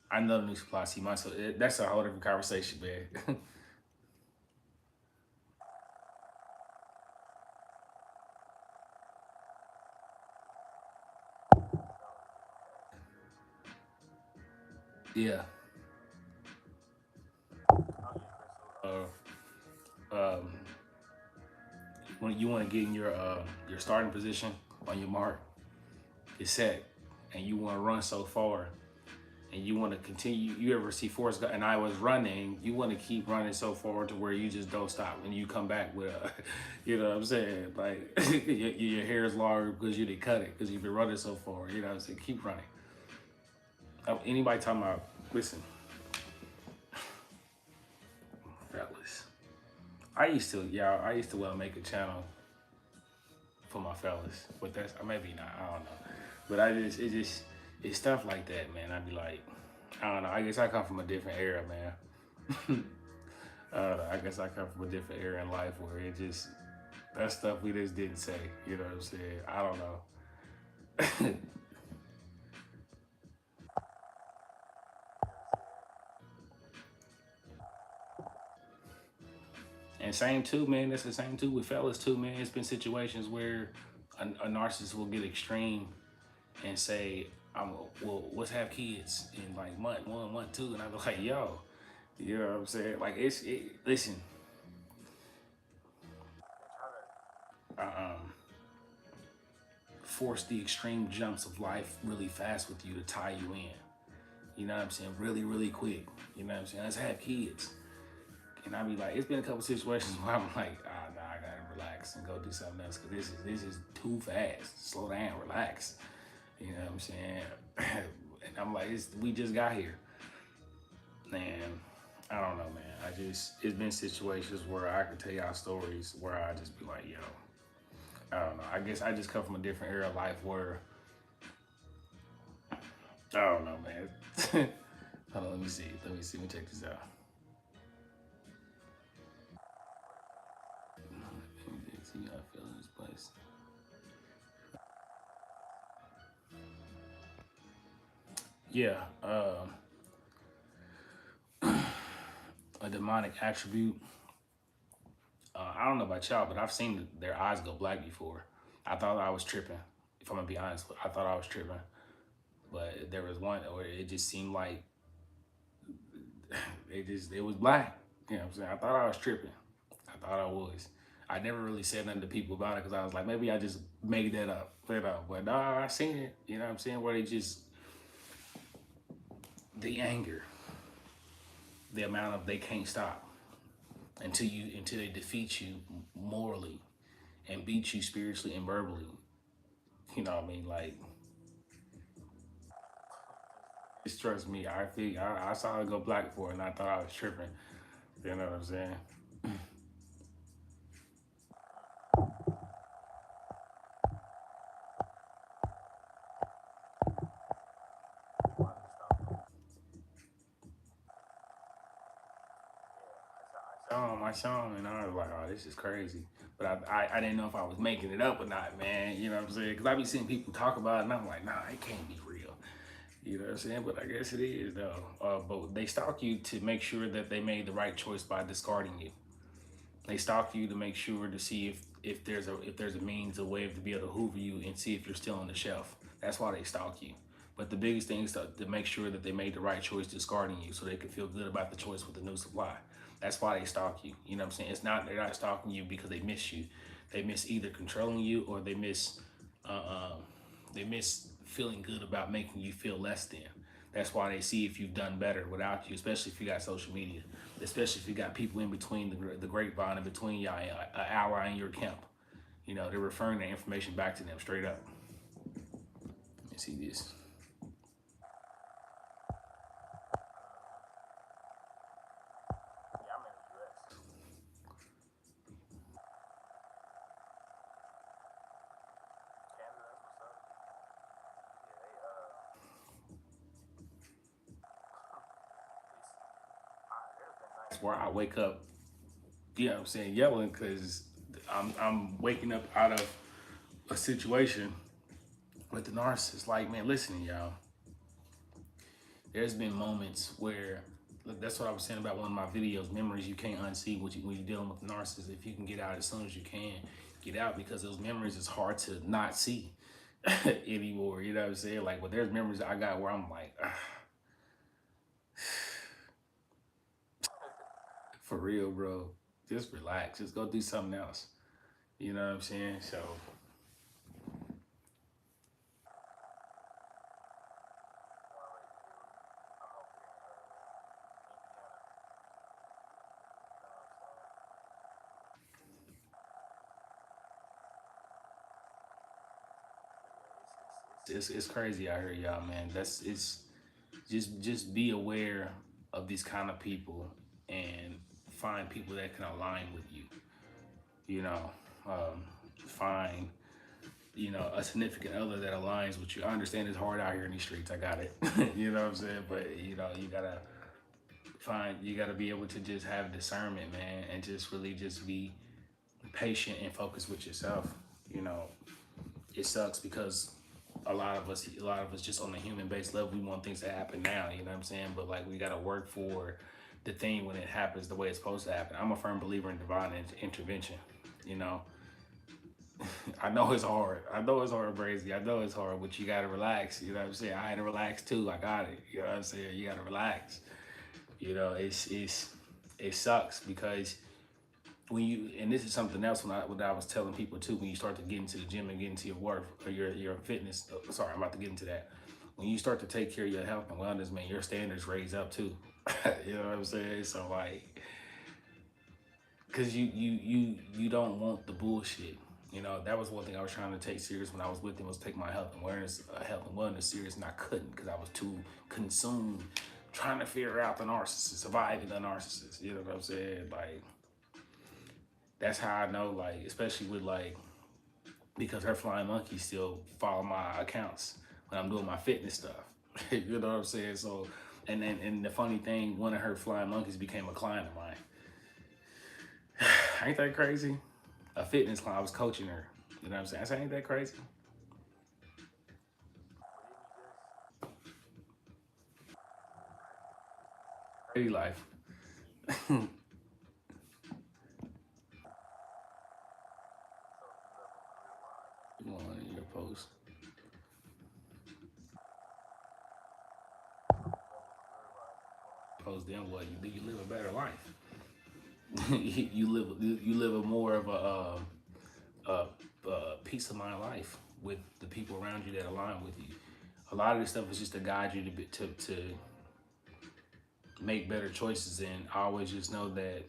I know the new supply see my so that's a whole different conversation, man. Yeah. Uh, um, when you want to get in your starting position on your mark, get set, and you want to run so far, and you want to continue. You ever see Forrest Gump? And I was running. You want to keep running so far to where you just don't stop, and you come back with a, you know what I'm saying? Like your hair is longer because you didn't cut it because you've been running so far. You know what I'm saying? Keep running. Anybody talking about? Listen, fellas. I used to want to make a channel for my fellas, but that's maybe not. I don't know, but it's stuff like that, man. I'd be like, I don't know. I guess I come from a different era, man. I don't know. I guess I come from a different era in life where it just that stuff we just didn't say. You know what I'm saying? I don't know. And same too, man. That's the same too with fellas too, man. It's been situations where a narcissist will get extreme and say, I'm well, let's have kids in like month one, month two, and I go like, yo, you know what I'm saying? Like listen, um, force the extreme jumps of life really fast with you to tie you in. You know what I'm saying? Really, really quick. You know what I'm saying? Let's have kids. And I be like, it's been a couple situations where I'm like, nah, I gotta relax and go do something else because this is too fast. Slow down, relax. You know what I'm saying? And I'm like, we just got here. And I don't know, man. It's been situations where I could tell y'all stories where I just be like, yo, I don't know. I guess I just come from a different era of life where, I don't know, man. Hold on, let me see. Let me see. Let me check this out. See how I feel in this place. Yeah, a demonic attribute. I don't know about y'all, but I've seen their eyes go black before. I thought I was tripping. If I'm gonna be honest, I thought I was tripping. But there was one where it just seemed like it was black. You know what I'm saying? I thought I was tripping. I thought I was. I never really said nothing to people about it because I was like, maybe I just made that up. But nah, I seen it. You know what I'm saying? Where they just the anger, the amount of they can't stop until they defeat you morally and beat you spiritually and verbally. You know what I mean? Like, just trust me. I saw it go black for it, and I thought I was tripping. You know what I'm saying? I saw him, and I was like, oh, this is crazy. But I didn't know if I was making it up or not, man. You know what I'm saying? Because I be seeing people talk about it, and I'm like, nah, it can't be real. You know what I'm saying? But I guess it is, though. But they stalk you to make sure that they made the right choice by discarding you. They stalk you to make sure to see if there's a means, a way to be able to hoover you and see if you're still on the shelf. That's why they stalk you. But the biggest thing is to make sure that they made the right choice discarding you so they can feel good about the choice with the new supply. That's why they stalk you. You know what I'm saying? They're not stalking you because they miss you. They miss either controlling you or uh, uh, they miss feeling good about making you feel less than. That's why they see if you've done better without you, especially if you got social media, especially if you got people in between the grapevine and between y'all, an ally in your camp. You know, they're referring that information back to them straight up. Let me see this. That's where I wake up, you know what I'm saying, yelling because I'm waking up out of a situation with the narcissist. Like, man, listen, y'all. There's been moments where that's what I was saying about one of my videos. Memories you can't unsee when you're dealing with narcissists. If you can get out as soon as you can, get out because those memories is hard to not see anymore. You know what I'm saying? Like, well, there's memories I got where I'm like, for real, bro. Just relax. Just go do something else. You know what I'm saying? So it's crazy out here, y'all, man. It's just be aware of these kind of people and find people that can align with you. You know, find a significant other that aligns with you. I understand it's hard out here in these streets. I got it. You know what I'm saying? But you gotta be able to just have discernment, man, and just really just be patient and focus with yourself. You know, it sucks because a lot of us just on a human based level, we want things to happen now, you know what I'm saying? But like we gotta work for the thing when it happens the way it's supposed to happen. I'm a firm believer in divine intervention, you know. I know it's hard. I know it's hard, Brazy. I know it's hard, but you gotta relax. You know what I'm saying? I had to relax too. I got it. You know what I'm saying? You gotta relax. You know, it sucks because when you, and this is something else when I was telling people too, when you start to get into the gym and get into your work or your fitness. Sorry, I'm about to get into that. When you start to take care of your health and wellness, man, your standards raise up too. You know what I'm saying? So like, cause you don't want the bullshit. You know, that was one thing I was trying to take serious when I was with him, was take my health and wellness serious, and I couldn't because I was too consumed trying to figure out the narcissist, surviving the narcissist. You know what I'm saying? Like, that's how I know, like, especially with like, because her flying monkeys still follow my accounts when I'm doing my fitness stuff. You know what I'm saying? So, and the funny thing, one of her flying monkeys became a client of mine. Ain't that crazy? A fitness client. I was coaching her. You know what I'm saying? I said, ain't that crazy? Crazy life. Come on in your post. Post then what? You live a better life. You live a more of a peace of mind life with the people around you that align with you. A lot of this stuff is just to guide you to make better choices, and I always just know that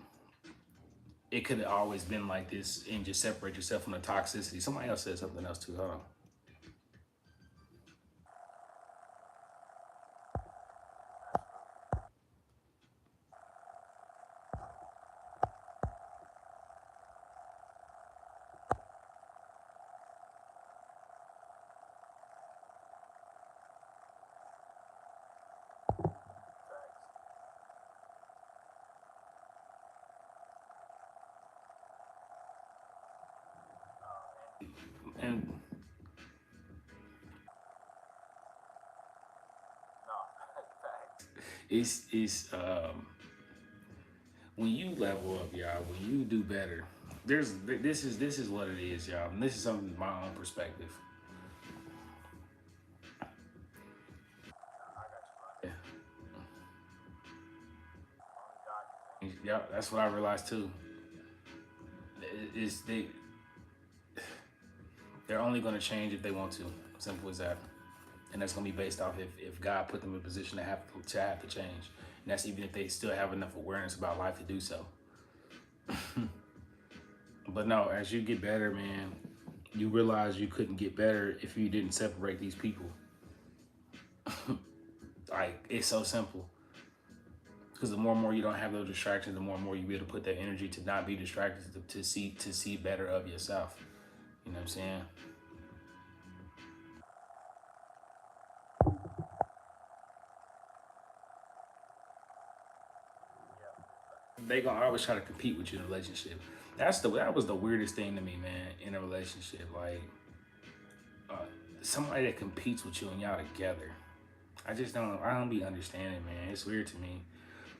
it could have always been like this, and just separate yourself from the toxicity. Somebody else said something else too. Hold on. And it's when you level up, y'all, when you do better, this is what it is, y'all. And this is something my own perspective. Yeah, yeah, that's what I realized too. Is they're only going to change if they want to. Simple as that. And that's going to be based off if God put them in a position to have to change. And that's even if they still have enough awareness about life to do so. But no, as you get better, man, you realize you couldn't get better if you didn't separate these people. Like, it's so simple. Because the more and more you don't have those distractions, the more and more you be able to put that energy to not be distracted, to see better of yourself. You know what I'm saying? They gonna always try to compete with you in a relationship. That was the weirdest thing to me, man, in a relationship. Like, uh, somebody that competes with you and y'all together. I don't be understanding, man. It's weird to me.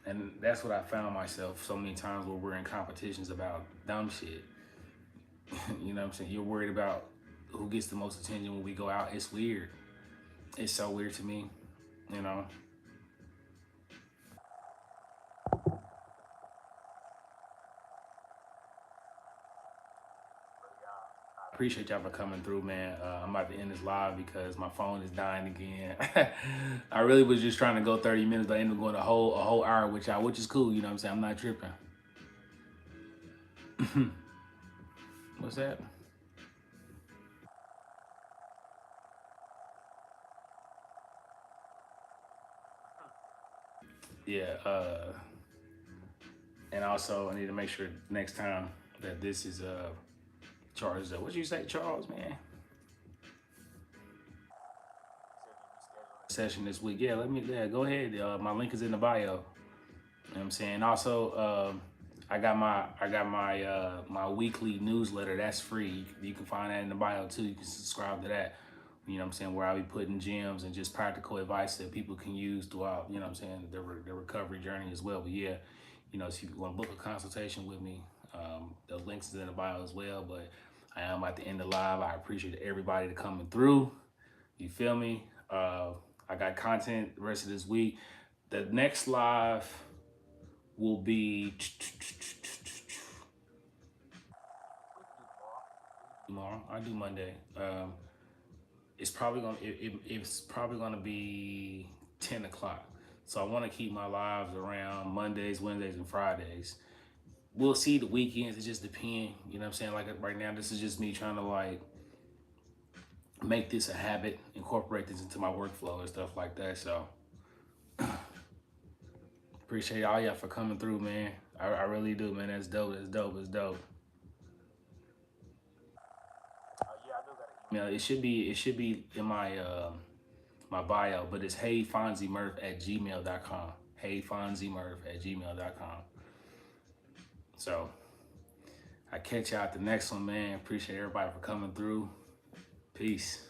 And that's what I found myself so many times where we're in competitions about dumb shit. You know what I'm saying? You're worried about who gets the most attention when we go out. It's weird. It's so weird to me, you know. Appreciate y'all for coming through, man. I'm about to end this live because my phone is dying again. I really was just trying to go 30 minutes, but I ended up going a whole hour with y'all, which is cool. You know what I'm saying? I'm not tripping. What's that? Yeah. And also, I need to make sure next time that this is charged up. What you say, Charles, man? Session this week. Yeah, go ahead. My link is in the bio. You know what I'm saying? Also, I got my weekly newsletter. That's free. You can find that in the bio too. You can subscribe to that. You know what I'm saying? Where I'll be putting gems and just practical advice that people can use throughout, you know what I'm saying, their recovery journey as well. But yeah, if you want to book a consultation with me, the links is in the bio as well. But I am at the end of live. I appreciate everybody coming through. You feel me? I got content the rest of this week. The next live will be tomorrow. I do Monday. It's probably gonna be 10 o'clock. So I want to keep my lives around Mondays, Wednesdays, and Fridays. We'll see the weekends. It just depends. You know what I'm saying? Like right now, this is just me trying to like make this a habit, incorporate this into my workflow and stuff like that. So appreciate all y'all for coming through, man. I really do, man. That's dope. That's dope. It's dope. Yeah, it should be in my my bio, but it's heyfonzymurph@gmail.com. Heyfonzymurph@gmail.com. So I catch y'all at the next one, man. Appreciate everybody for coming through. Peace.